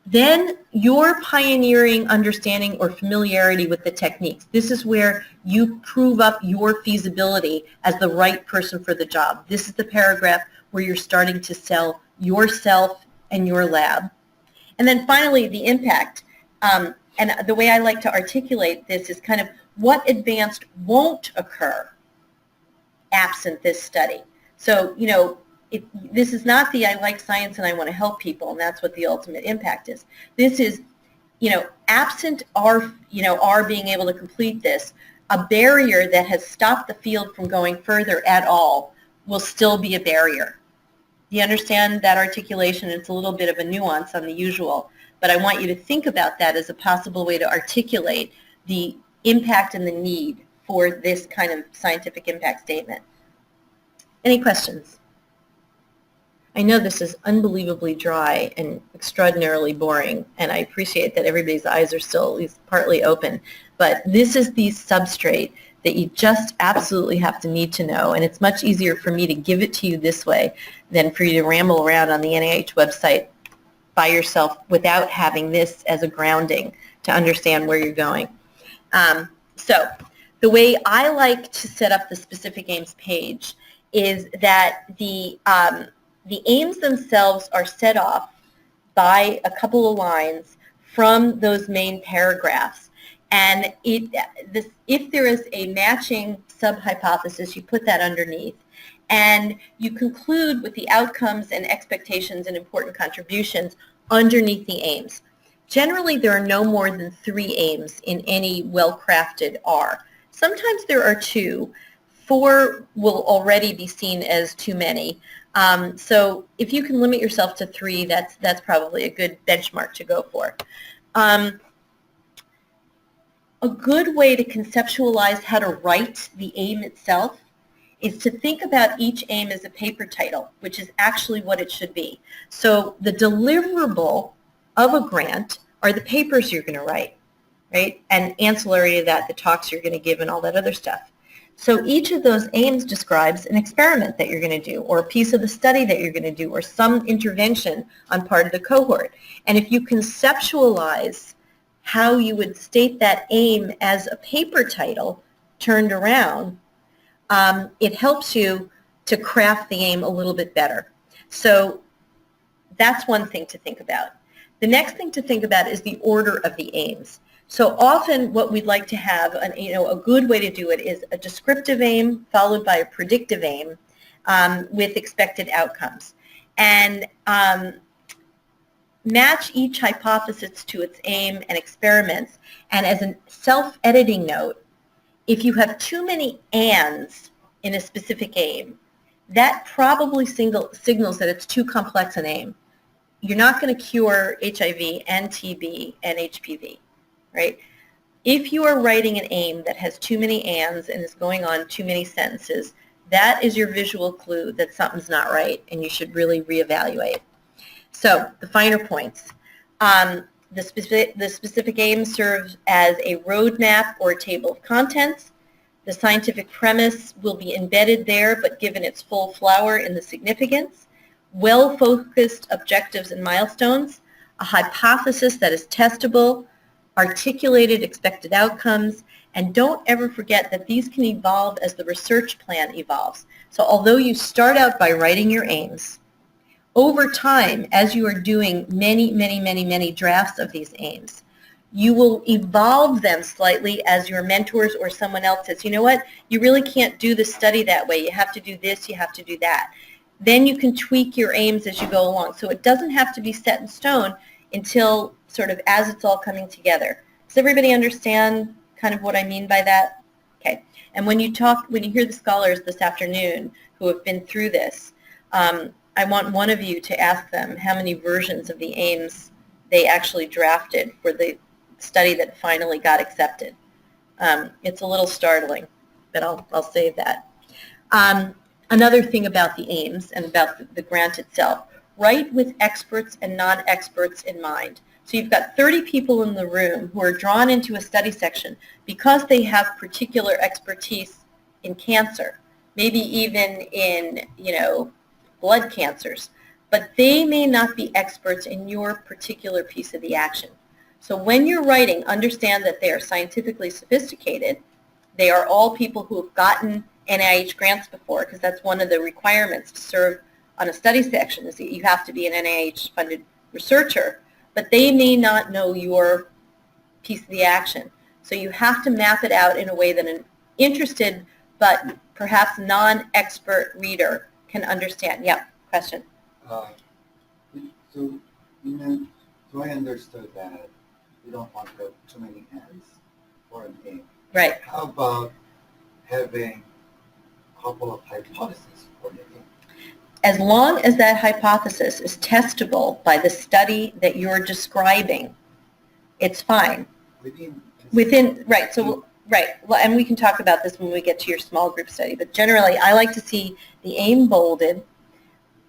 Then your pioneering understanding or familiarity with the techniques. This is where you prove up your feasibility as the right person for the job. This is the paragraph where you're starting to sell yourself and your lab. And then finally, the impact. And the way I like to articulate this is kind of what advanced won't occur absent this study. So, this is not I like science and I want to help people, and that's what the ultimate impact is. This is, absent our being able to complete this, a barrier that has stopped the field from going further at all will still be a barrier. Do you understand that articulation? It's a little bit of a nuance on the usual, but I want you to think about that as a possible way to articulate the impact and the need for this kind of scientific impact statement. Any questions? I know this is unbelievably dry and extraordinarily boring, and I appreciate that everybody's eyes are still at least partly open, but this is the substrate that you just absolutely have to need to know, and it's much easier for me to give it to you this way than for you to ramble around on the NIH website by yourself without having this as a grounding to understand where you're going. So the way I like to set up the specific aims page is that the aims themselves are set off by a couple of lines from those main paragraphs. And if there is a matching sub-hypothesis, you put that underneath. And you conclude with the outcomes and expectations and important contributions underneath the aims. Generally, there are no more than 3 aims in any well-crafted R. Sometimes there are 2. 4 will already be seen as too many. So if you can limit yourself to 3, that's probably a good benchmark to go for. A good way to conceptualize how to write the aim itself is to think about each aim as a paper title, which is actually what it should be. So the deliverable of a grant are the papers you're going to write, right? And ancillary to that, the talks you're going to give and all that other stuff. So each of those aims describes an experiment that you're going to do, or a piece of the study that you're going to do, or some intervention on part of the cohort. And if you conceptualize how you would state that aim as a paper title turned around, it helps you to craft the aim a little bit better. So that's one thing to think about. The next thing to think about is the order of the aims. So often what we'd like to have, a good way to do it is a descriptive aim followed by a predictive aim with expected outcomes. And match each hypothesis to its aim and experiments. And as a self-editing note, if you have too many ands in a specific aim, that probably signals that it's too complex an aim. You're not going to cure HIV and TB and HPV, right? If you are writing an aim that has too many ands and is going on too many sentences, that is your visual clue that something's not right and you should really reevaluate. So the finer points. The specific aim serves as a roadmap or a table of contents. The scientific premise will be embedded there, but given its full flower in the significance. Well-focused objectives and milestones. A hypothesis that is testable. Articulated expected outcomes. And don't ever forget that these can evolve as the research plan evolves. So although you start out by writing your aims, over time, as you are doing many drafts of these aims, you will evolve them slightly as your mentors or someone else says, you know what, you really can't do the study that way. You have to do this, you have to do that. Then you can tweak your aims as you go along. So it doesn't have to be set in stone until sort of as it's all coming together. Does everybody understand kind of what I mean by that? Okay. And when you hear the scholars this afternoon who have been through this, I want one of you to ask them how many versions of the aims they actually drafted for the study that finally got accepted. It's a little startling, but I'll save that. Another thing about the aims and about the grant itself, write with experts and non-experts in mind. So you've got 30 people in the room who are drawn into a study section because they have particular expertise in cancer, maybe even in, blood cancers, but they may not be experts in your particular piece of the action. So when you're writing, understand that they are scientifically sophisticated. They are all people who have gotten NIH grants before, because that's one of the requirements to serve on a study section is that you have to be an NIH-funded researcher, but they may not know your piece of the action. So you have to map it out in a way that an interested but perhaps non-expert reader can understand. Yeah, question. So I understood that you don't want to have too many ends for an aim. Right. How about having a couple of hypotheses for the aim? As long as that hypothesis is testable by the study that you're describing, it's fine. Within, right, so, right, well, and we can talk about this when we get to your small group study, but generally I like to see the aim bolded,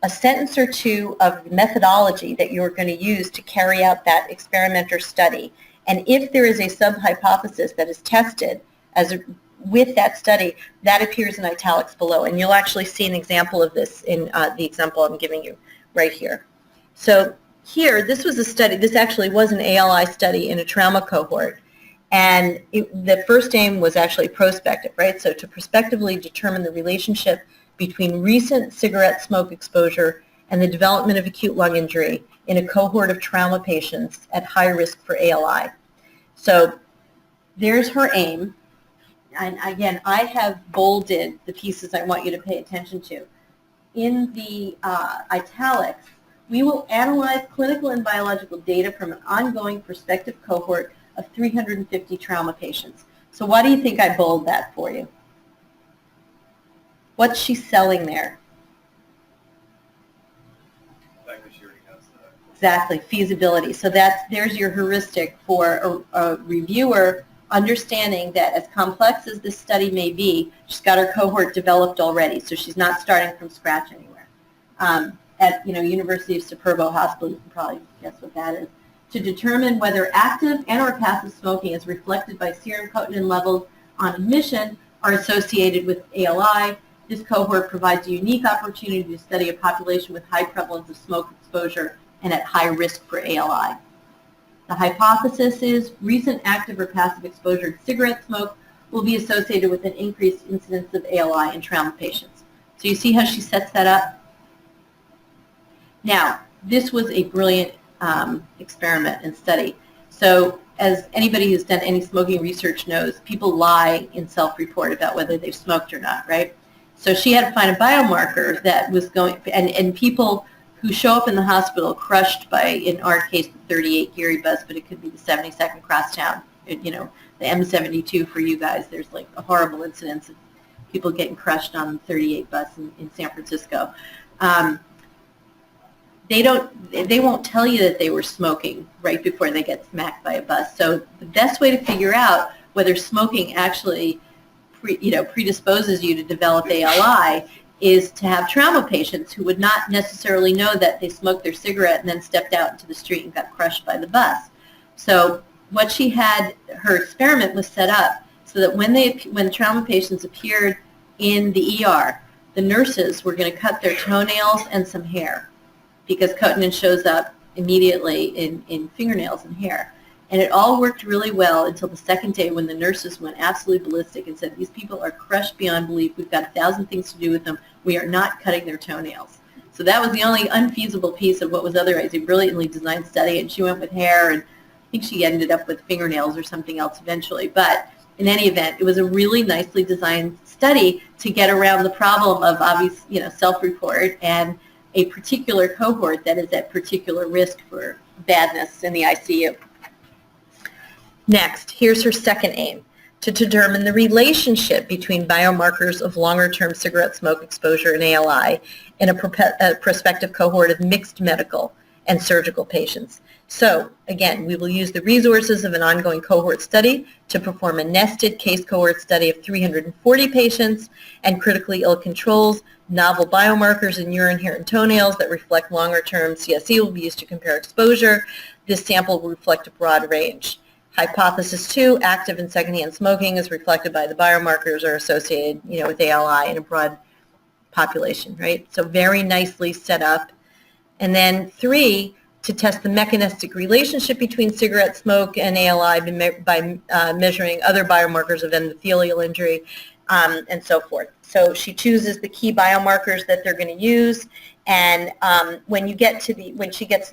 a sentence or two of methodology that you're going to use to carry out that experiment or study. And if there is a sub-hypothesis that is tested with that study, that appears in italics below. And you'll actually see an example of this in the example I'm giving you right here. So here, this was a study. This actually was an ALI study in a trauma cohort. And the first aim was actually prospective, right? So to prospectively determine the relationship between recent cigarette smoke exposure and the development of acute lung injury in a cohort of trauma patients at high risk for ALI. So there's her aim. And again, I have bolded the pieces I want you to pay attention to. In the italics, we will analyze clinical and biological data from an ongoing prospective cohort of 350 trauma patients. So why do you think I bold that for you? What's she selling there? Exactly, feasibility. So there's your heuristic for a reviewer understanding that as complex as this study may be, she's got her cohort developed already, so she's not starting from scratch anywhere. At University of Superbo Hospital, you can probably guess what that is. To determine whether active and or passive smoking is reflected by serum cotinine levels on admission are associated with ALI. This cohort provides a unique opportunity to study a population with high prevalence of smoke exposure and at high risk for ALI. The hypothesis is recent active or passive exposure to cigarette smoke will be associated with an increased incidence of ALI in trauma patients. So you see how she sets that up? Now, this was a brilliant experiment and study. So as anybody who's done any smoking research knows, people lie in self-report about whether they've smoked or not, right? So she had to find a biomarker that was going, and people who show up in the hospital crushed by, in our case, the 38 Geary bus, but it could be the 72nd Crosstown, the M72 for you guys. There's like a horrible incidence of people getting crushed on the 38 bus in San Francisco. They won't tell you that they were smoking right before they get smacked by a bus. So the best way to figure out whether smoking actually predisposes you to develop ALI is to have trauma patients who would not necessarily know that they smoked their cigarette and then stepped out into the street and got crushed by the bus. So what she had, her experiment was set up so that when trauma patients appeared in the ER, the nurses were going to cut their toenails and some hair, because cotinine shows up immediately in fingernails and hair. And it all worked really well until the second day when the nurses went absolutely ballistic and said, these people are crushed beyond belief. We've got 1,000 things to do with them. We are not cutting their toenails. So that was the only unfeasible piece of what was otherwise a brilliantly designed study. And she went with hair, and I think she ended up with fingernails or something else eventually. But in any event, it was a really nicely designed study to get around the problem of obvious, self-report and a particular cohort that is at particular risk for badness in the ICU. Next, here's her second aim, to determine the relationship between biomarkers of longer-term cigarette smoke exposure and ALI in a prospective cohort of mixed medical and surgical patients. So, again, we will use the resources of an ongoing cohort study to perform a nested case cohort study of 340 patients and critically ill controls. Novel biomarkers in urine, hair, and toenails that reflect longer-term CSE will be used to compare exposure. This sample will reflect a broad range. Hypothesis 2, active and secondhand smoking as reflected by the biomarkers are associated, with ALI in a broad population, right? So very nicely set up. And then 3, to test the mechanistic relationship between cigarette smoke and ALI by measuring other biomarkers of endothelial injury and so forth. So she chooses the key biomarkers that they're going to use, and when she gets to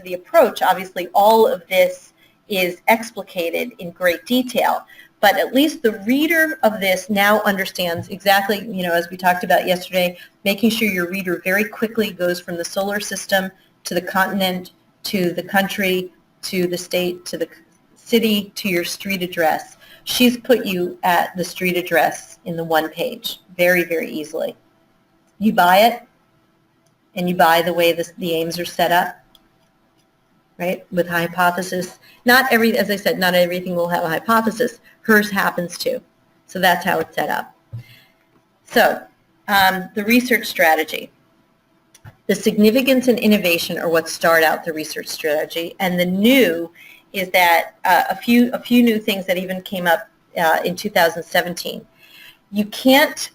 the approach, obviously all of this is explicated in great detail, but at least the reader of this now understands exactly, as we talked about yesterday, making sure your reader very quickly goes from the solar system to the continent, to the country, to the state, to the city, to your street address. She's put you at the street address in the one page very, very easily. You buy it, and you buy the way the aims are set up, right, with hypothesis. As I said, not everything will have a hypothesis. Hers happens to. So that's how it's set up. So the research strategy. The significance and innovation are what start out the research strategy, and the new is that a few new things that even came up in 2017. You can't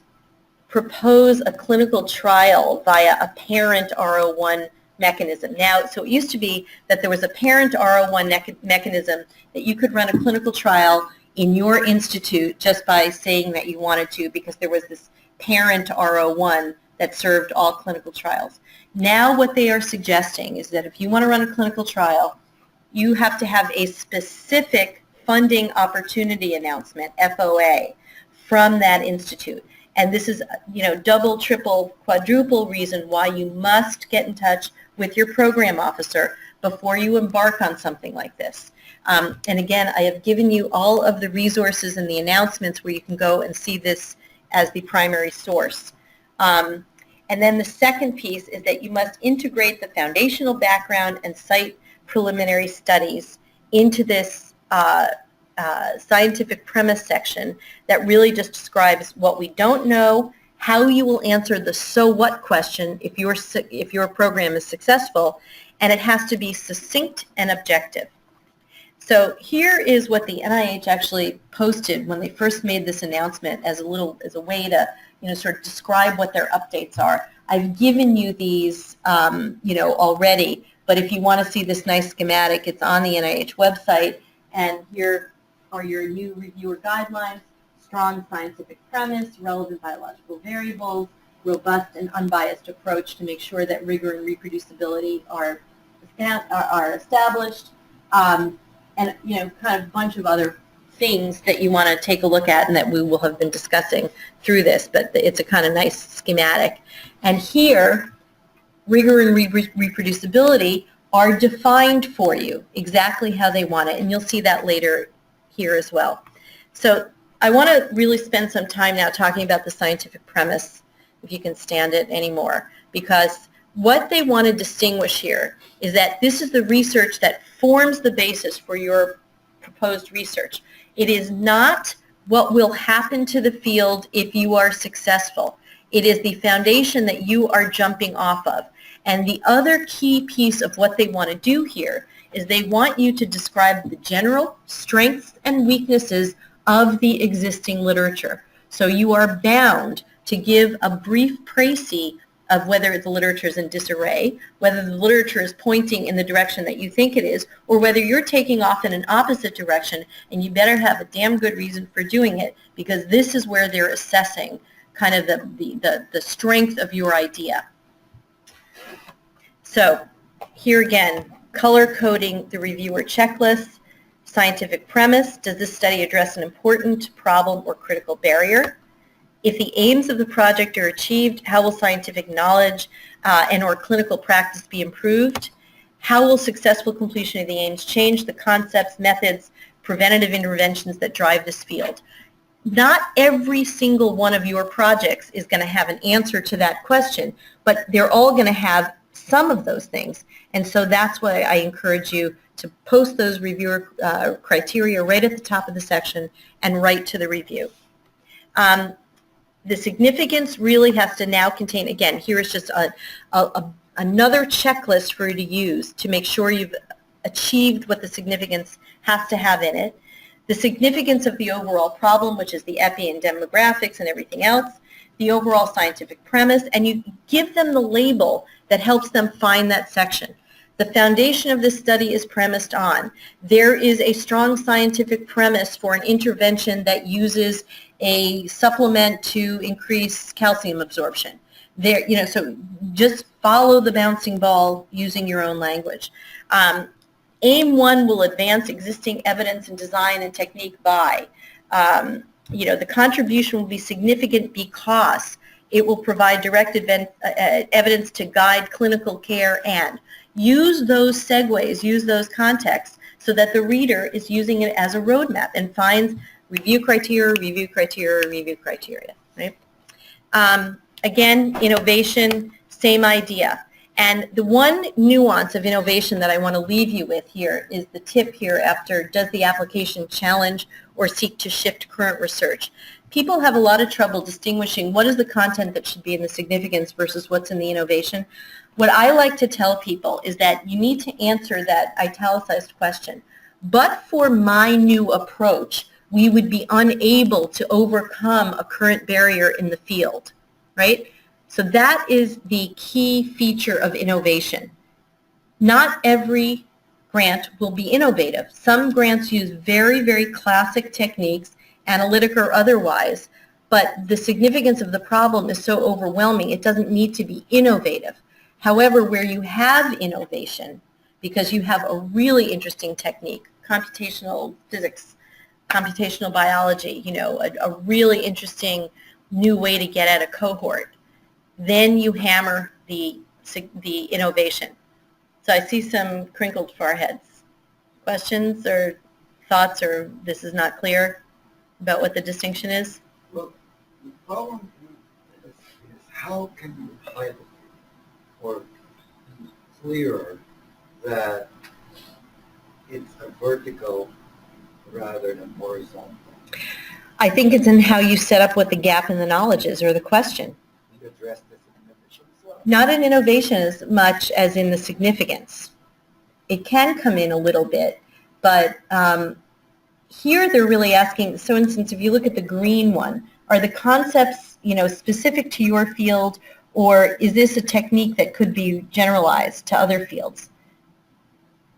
propose a clinical trial via a parent R01 mechanism. Now, so it used to be that there was a parent R01 mechanism that you could run a clinical trial in your institute just by saying that you wanted to, because there was this parent R01 that served all clinical trials. Now what they are suggesting is that if you want to run a clinical trial, you have to have a specific funding opportunity announcement, FOA, from that institute. And this is, double, triple, quadruple reason why you must get in touch with your program officer before you embark on something like this. And again, I have given you all of the resources and the announcements where you can go and see this as the primary source. And then the second piece is that you must integrate the foundational background and site preliminary studies into this scientific premise section that really just describes what we don't know, how you will answer the so what question if your program is successful, and it has to be succinct and objective. So here is what the NIH actually posted when they first made this announcement as a way to sort of describe what their updates are. I've given you these already, but if you want to see this nice schematic, it's on the NIH website, and here are your new reviewer guidelines: strong scientific premise, relevant biological variables, robust and unbiased approach to make sure that rigor and reproducibility are established, and kind of a bunch of other things that you want to take a look at and that we will have been discussing through this, but it's a kind of nice schematic. And here, rigor and reproducibility are defined for you exactly how they want it, and you'll see that later here as well. So I want to really spend some time now talking about the scientific premise, if you can stand it anymore, because what they want to distinguish here is that this is the research that forms the basis for your proposed research. It is not what will happen to the field if you are successful. It is the foundation that you are jumping off of. And the other key piece of what they want to do here is they want you to describe the general strengths and weaknesses of the existing literature. So you are bound to give a brief précis of whether the literature is in disarray, whether the literature is pointing in the direction that you think it is, or whether you're taking off in an opposite direction, and you better have a damn good reason for doing it, because this is where they're assessing kind of the strength of your idea. So here again, color coding the reviewer checklist, scientific premise: does this study address an important problem or critical barrier? If the aims of the project are achieved, how will scientific knowledge and or clinical practice be improved? How will successful completion of the aims change the concepts, methods, preventative interventions that drive this field? Not every single one of your projects is going to have an answer to that question, but they're all going to have some of those things. And so that's why I encourage you to post those reviewer criteria right at the top of the section and write to the review. The significance really has to now contain, again, here is just another checklist for you to use to make sure you've achieved what the significance has to have in it. The significance of the overall problem, which is the epi and demographics and everything else, the overall scientific premise, and you give them the label that helps them find that section. The foundation of this study is premised on. There is a strong scientific premise for an intervention that uses a supplement to increase calcium absorption. So just follow the bouncing ball using your own language. Aim 1 will advance existing evidence and design and technique by. The contribution will be significant because it will provide direct evidence to guide clinical care, and use those segues, use those contexts so that the reader is using it as a roadmap and finds review criteria, review criteria, review criteria, right? Again, innovation, same idea. And the one nuance of innovation that I want to leave you with here is the tip here after, does the application challenge or seek to shift current research? People have a lot of trouble distinguishing what is the content that should be in the significance versus what's in the innovation. what I like to tell people is that you need to answer that italicized question. But for my new approach, we would be unable to overcome a current barrier in the field, right? So that is the key feature of innovation. Not every grant will be innovative. Some grants use very, very classic techniques, analytic or otherwise, but the significance of the problem is so overwhelming, it doesn't need to be innovative. However, where you have innovation, because you have a really interesting technique, computational physics, computational biology, a really interesting new way to get at a cohort, then you hammer the innovation. So I see some crinkled foreheads. Questions or thoughts, or this is not clear about what the distinction is? Well, the problem is how can you highlight or be clearer that it's a vertical rather than horizontal? I think it's in how you set up what the gap in the knowledge is, or the question. You address this in innovation as well. Not in innovation as much as in the significance. It can come in a little bit, but here they're really asking, so instance, if you look at the green one, are the concepts, specific to your field, or is this a technique that could be generalized to other fields?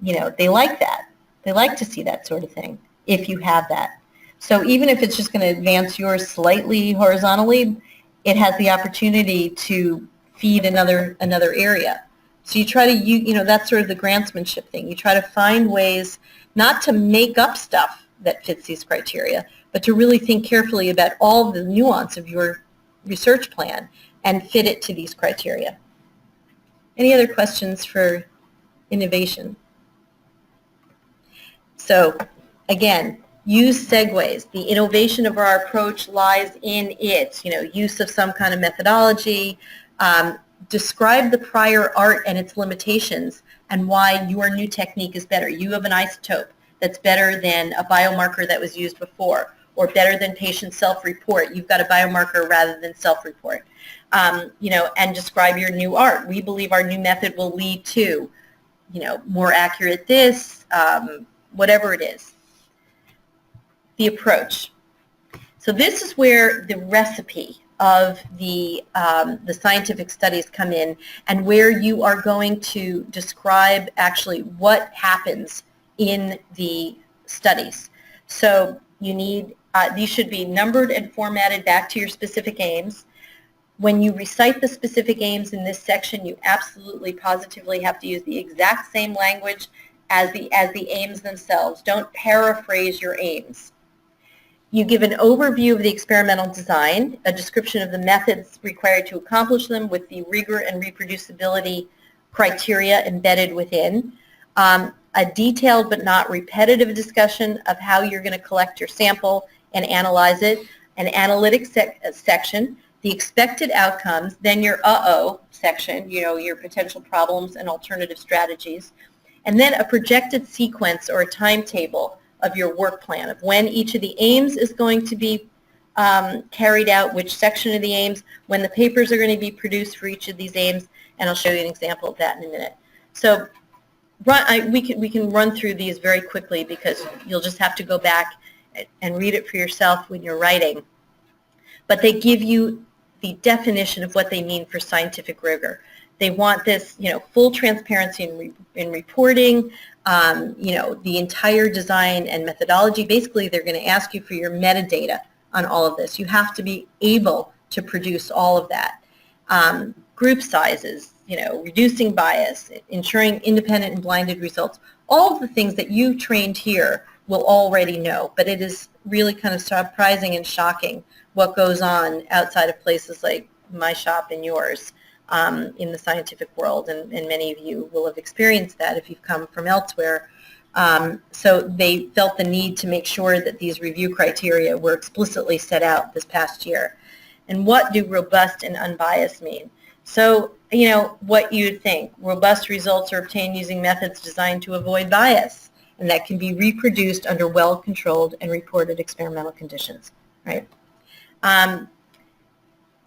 They like that. They like to see that sort of thing, if you have that. So even if it's just going to advance yours slightly horizontally, it has the opportunity to feed another area. So you try to, that's sort of the grantsmanship thing. You try to find ways not to make up stuff that fits these criteria, but to really think carefully about all the nuance of your research plan and fit it to these criteria. Any other questions for innovation? So again, use segues. The innovation of our approach lies in its, use of some kind of methodology. Describe the prior art and its limitations and why your new technique is better. You have an isotope that's better than a biomarker that was used before, or better than patient self-report. You've got a biomarker rather than self-report. And describe your new art. We believe our new method will lead to, more accurate this, whatever it is. The approach. So this is where the recipe of the scientific studies come in, and where you are going to describe actually what happens in the studies. So you need, these should be numbered and formatted back to your specific aims. When you recite the specific aims in this section, you absolutely positively have to use the exact same language as the aims themselves. Don't paraphrase your aims. You give an overview of the experimental design, a description of the methods required to accomplish them with the rigor and reproducibility criteria embedded within, a detailed but not repetitive discussion of how you're going to collect your sample and analyze it, an analytic section, the expected outcomes, then your section, your potential problems and alternative strategies, and then a projected sequence or a timetable of your work plan, of when each of the aims is going to be carried out, which section of the aims, when the papers are going to be produced for each of these aims, and I'll show you an example of that in a minute. So we can run through these very quickly because you'll just have to go back and read it for yourself when you're writing. But they give you the definition of what they mean for scientific rigor. They want this, full transparency in reporting, the entire design and methodology. Basically, they're going to ask you for your metadata on all of this. You have to be able to produce all of that. Group sizes, reducing bias, ensuring independent and blinded results. All of the things that you trained here will already know, but it is really kind of surprising and shocking what goes on outside of places like my shop and yours. In the scientific world, and many of you will have experienced that if you've come from elsewhere. So they felt the need to make sure that these review criteria were explicitly set out this past year. And what do robust and unbiased mean? So, what you think. Robust results are obtained using methods designed to avoid bias, and that can be reproduced under well-controlled and reported experimental conditions, right?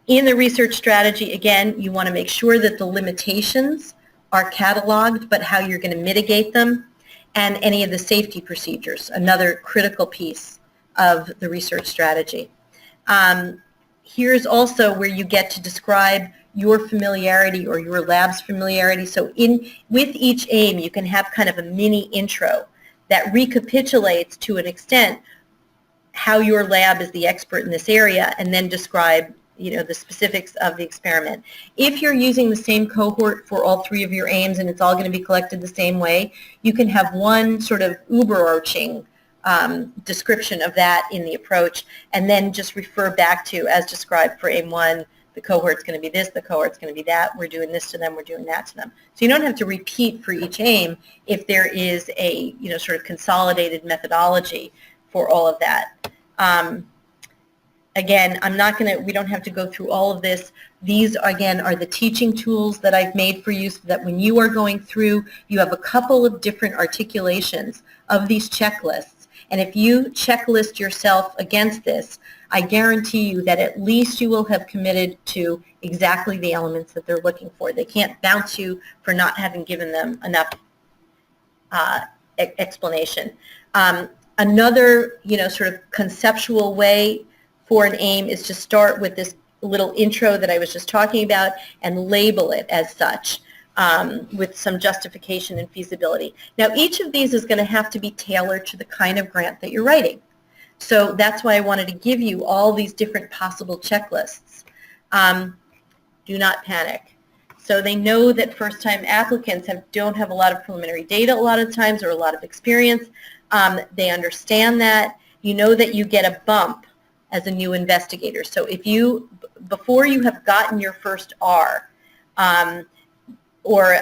In the research strategy, again, you want to make sure that the limitations are cataloged, but how you're going to mitigate them, and any of the safety procedures, another critical piece of the research strategy. Here's also where you get to describe your familiarity or your lab's familiarity. So with each aim, you can have kind of a mini intro that recapitulates to an extent how your lab is the expert in this area, and then describe the specifics of the experiment. If you're using the same cohort for all 3 of your aims and it's all going to be collected the same way, you can have one sort of overarching description of that in the approach, and then just refer back to, as described for aim 1, the cohort's going to be this, the cohort's going to be that, we're doing this to them, we're doing that to them. So you don't have to repeat for each aim if there is a sort of consolidated methodology for all of that. Again, we don't have to go through all of this. These, again, are the teaching tools that I've made for you so that when you are going through, you have a couple of different articulations of these checklists. And if you checklist yourself against this, I guarantee you that at least you will have committed to exactly the elements that they're looking for. They can't bounce you for not having given them enough explanation. Another, sort of conceptual way for an aim is to start with this little intro that I was just talking about and label it as such with some justification and feasibility. Now, each of these is going to have to be tailored to the kind of grant that you're writing. So that's why I wanted to give you all these different possible checklists. Do not panic. So they know that first-time applicants don't have a lot of preliminary data a lot of times, or a lot of experience. They understand that. You know that you get a bump as a new investigator. So if before you have gotten your first R, or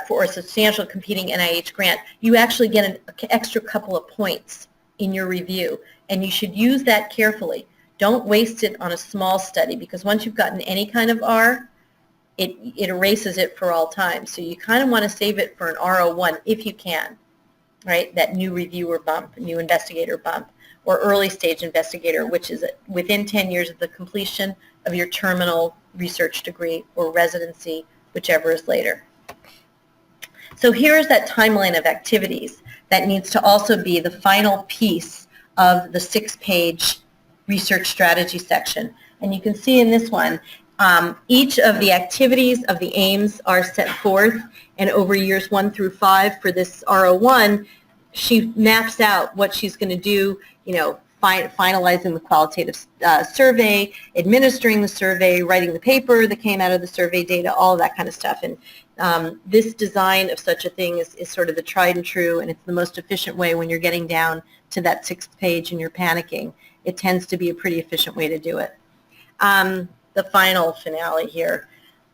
for a substantial competing NIH grant, you actually get an extra couple of points in your review, and you should use that carefully. Don't waste it on a small study, because once you've gotten any kind of R, it erases it for all time. So you kind of want to save it for an R01 if you can, right? That new reviewer bump, new investigator bump, or early stage investigator, which is within 10 years of the completion of your terminal research degree or residency, whichever is later. So here's that timeline of activities that needs to also be the final piece of the 6-page research strategy section. And you can see in this one, each of the activities of the aims are set forth, and over years 1 through 5 for this R01, she maps out what she's going to do, finalizing the qualitative survey, administering the survey, writing the paper that came out of the survey data, all of that kind of stuff. And this design of such a thing is sort of the tried and true, and it's the most efficient way when you're getting down to that 6th page and you're panicking. It tends to be a pretty efficient way to do it. The final finale here,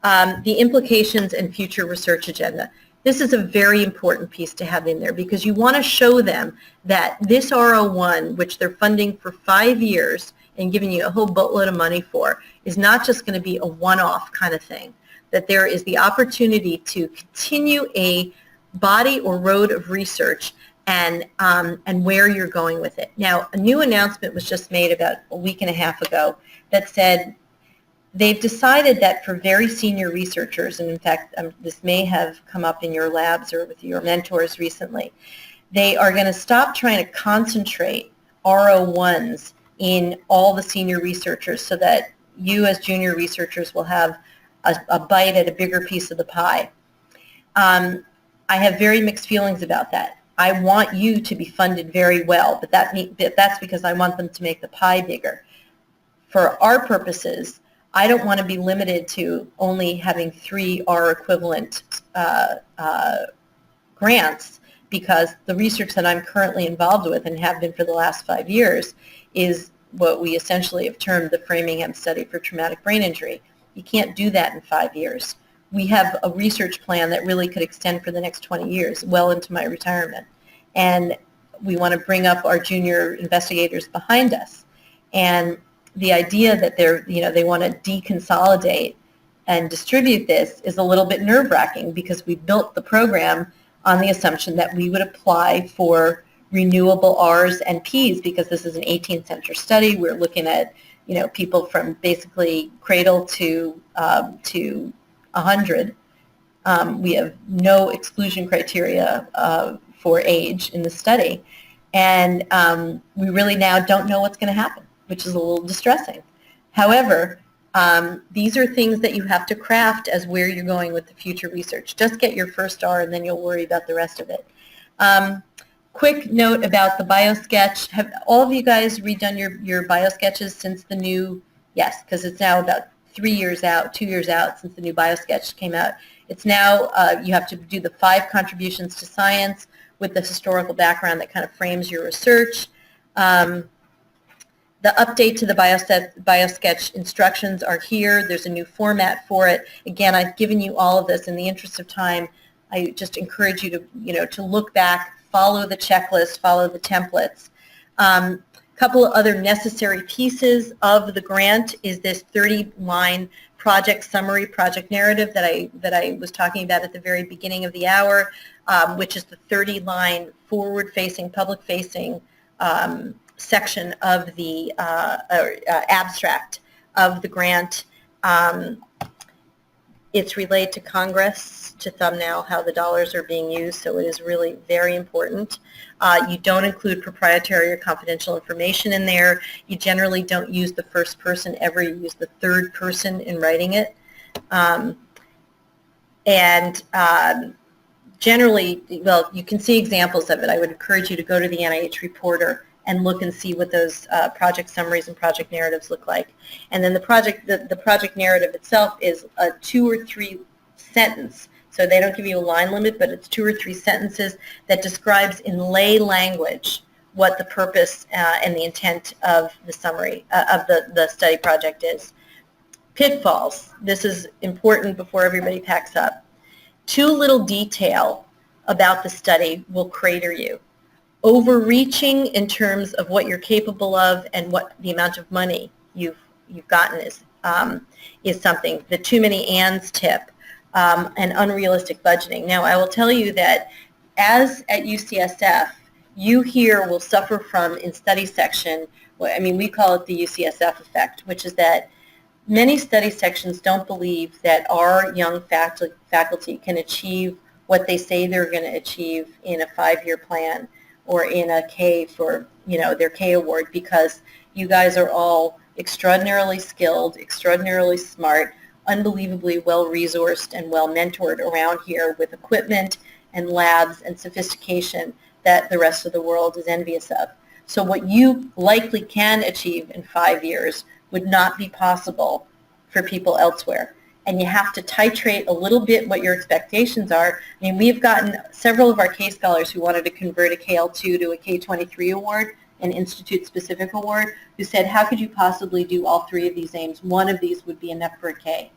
the implications and future research agenda. This is a very important piece to have in there, because you want to show them that this R01, which they're funding for 5 years and giving you a whole boatload of money for, is not just going to be a one-off kind of thing, that there is the opportunity to continue a body or road of research and where you're going with it. Now, a new announcement was just made about a week and a half ago that said they've decided that for very senior researchers, and in fact, this may have come up in your labs or with your mentors recently, they are going to stop trying to concentrate R01s in all the senior researchers so that you as junior researchers will have a bite at a bigger piece of the pie. I have very mixed feelings about that. I want you to be funded very well, but that's because I want them to make the pie bigger. For our purposes, I don't want to be limited to only having 3 R equivalent grants, because the research that I'm currently involved with and have been for the last 5 years is what we essentially have termed the Framingham Study for Traumatic Brain Injury. You can't do that in 5 years. We have a research plan that really could extend for the next 20 years, well into my retirement. And we want to bring up our junior investigators behind us. And the idea that they want to deconsolidate and distribute this is a little bit nerve-wracking, because we built the program on the assumption that we would apply for renewable R's and P's, because this is an 18th century study. We're looking at people from basically cradle to 100. We have no exclusion criteria for age in the study. And we really now don't know what's going to happen, which is a little distressing. However, these are things that you have to craft as where you're going with the future research. Just get your first R and then you'll worry about the rest of it. Quick note about the BioSketch. Have all of you guys redone your BioSketches since the new, yes, because it's now about 2 years out since the new BioSketch came out. It's now, you have to do the 5 contributions to science with the historical background that kind of frames your research. The update to the BioSketch instructions are here. There's a new format for it. Again, I've given you all of this. In the interest of time, I just encourage you to, to look back, follow the checklist, follow the templates. Couple of other necessary pieces of the grant is this 30-line project summary, project narrative that I was talking about at the very beginning of the hour, which is the 30-line forward-facing, public-facing section of the abstract of the grant. It's relayed to Congress to thumbnail how the dollars are being used, so it is really very important. You don't include proprietary or confidential information in there. You generally don't use the first person ever. You use the third person in writing it. Generally, well, you can see examples of it. I would encourage you to go to the NIH Reporter and look and see what those project summaries and project narratives look like. And then the project narrative itself is a 2 or 3 sentence. So they don't give you a line limit, but it's 2 or 3 sentences that describes in lay language what the purpose and the intent of the summary of the study project is. Pitfalls. This is important before everybody packs up. Too little detail about the study will crater you. Overreaching in terms of what you're capable of and what the amount of money you've gotten is something. The too many ands tip and unrealistic budgeting. Now, I will tell you that as at UCSF, you here will suffer from in study section, we call it the UCSF effect, which is that many study sections don't believe that our young faculty can achieve what they say they're going to achieve in a 5-year plan or in a K for, their K award, because you guys are all extraordinarily skilled, extraordinarily smart, unbelievably well-resourced and well-mentored around here with equipment and labs and sophistication that the rest of the world is envious of. So what you likely can achieve in 5 years would not be possible for people elsewhere. And you have to titrate a little bit what your expectations are. We've gotten several of our K scholars who wanted to convert a KL2 to a K23 award, an institute-specific award, who said, how could you possibly do all 3 of these aims? One of these would be enough for a K.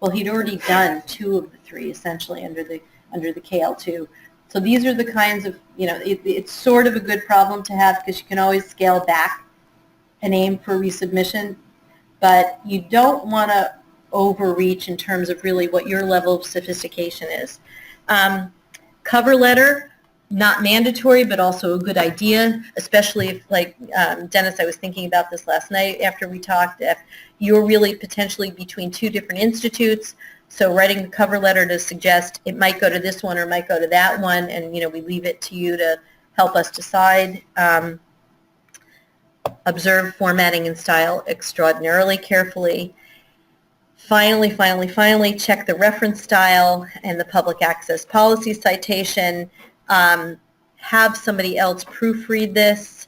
Well, he'd already done 2 of the 3, essentially, under the KL2. So these are the kinds of, it's sort of a good problem to have because you can always scale back an aim for resubmission, but you don't want to overreach in terms of really what your level of sophistication is. Cover letter, not mandatory, but also a good idea, especially if, like Dennis, I was thinking about this last night after we talked, if you're really potentially between 2 different institutes, so writing the cover letter to suggest it might go to this one or might go to that one, and we leave it to you to help us decide. Observe formatting and style extraordinarily carefully. Finally, check the reference style and the public access policy citation. Have somebody else proofread this.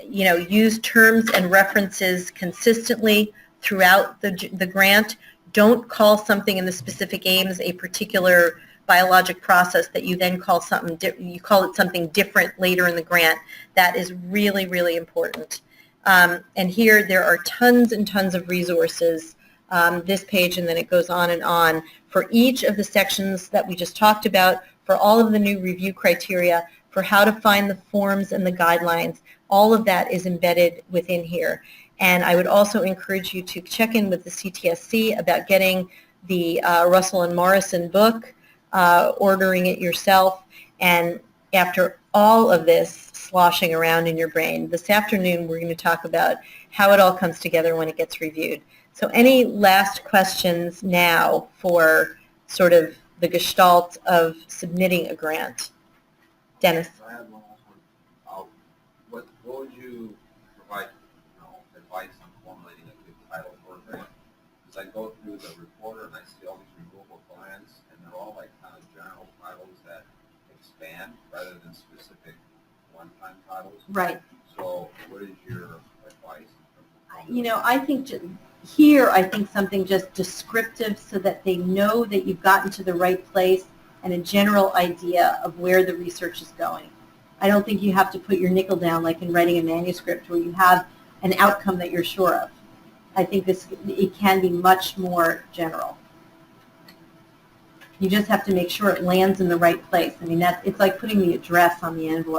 Use terms and references consistently throughout the grant. Don't call something in the specific aims a particular biologic process that you then call something, you call it something different later in the grant. That is really, really important. And here there are tons and tons of resources, this page, and then it goes on for each of the sections that we just talked about, for all of the new review criteria, for how to find the forms and the guidelines. All of that is embedded within here. And I would also encourage you to check in with the CTSC about getting the Russell and Morrison book, ordering it yourself. And after all of this sloshing around in your brain, this afternoon we're going to talk about how it all comes together when it gets reviewed. So any last questions now for sort of the gestalt of submitting a grant? Dennis? I have one last one. What would you provide, advice on formulating a good title for a grant? Because I go through the reporter and I see all these removable plans, and they're all like kind of general titles that expand rather than specific one-time titles. Right. So what is your advice? I think here, I think something just descriptive so that they know that you've gotten to the right place and a general idea of where the research is going. I don't think you have to put your nickel down like in writing a manuscript where you have an outcome that you're sure of. I think it can be much more general. You just have to make sure it lands in the right place. I mean, it's like putting the address on the envelope.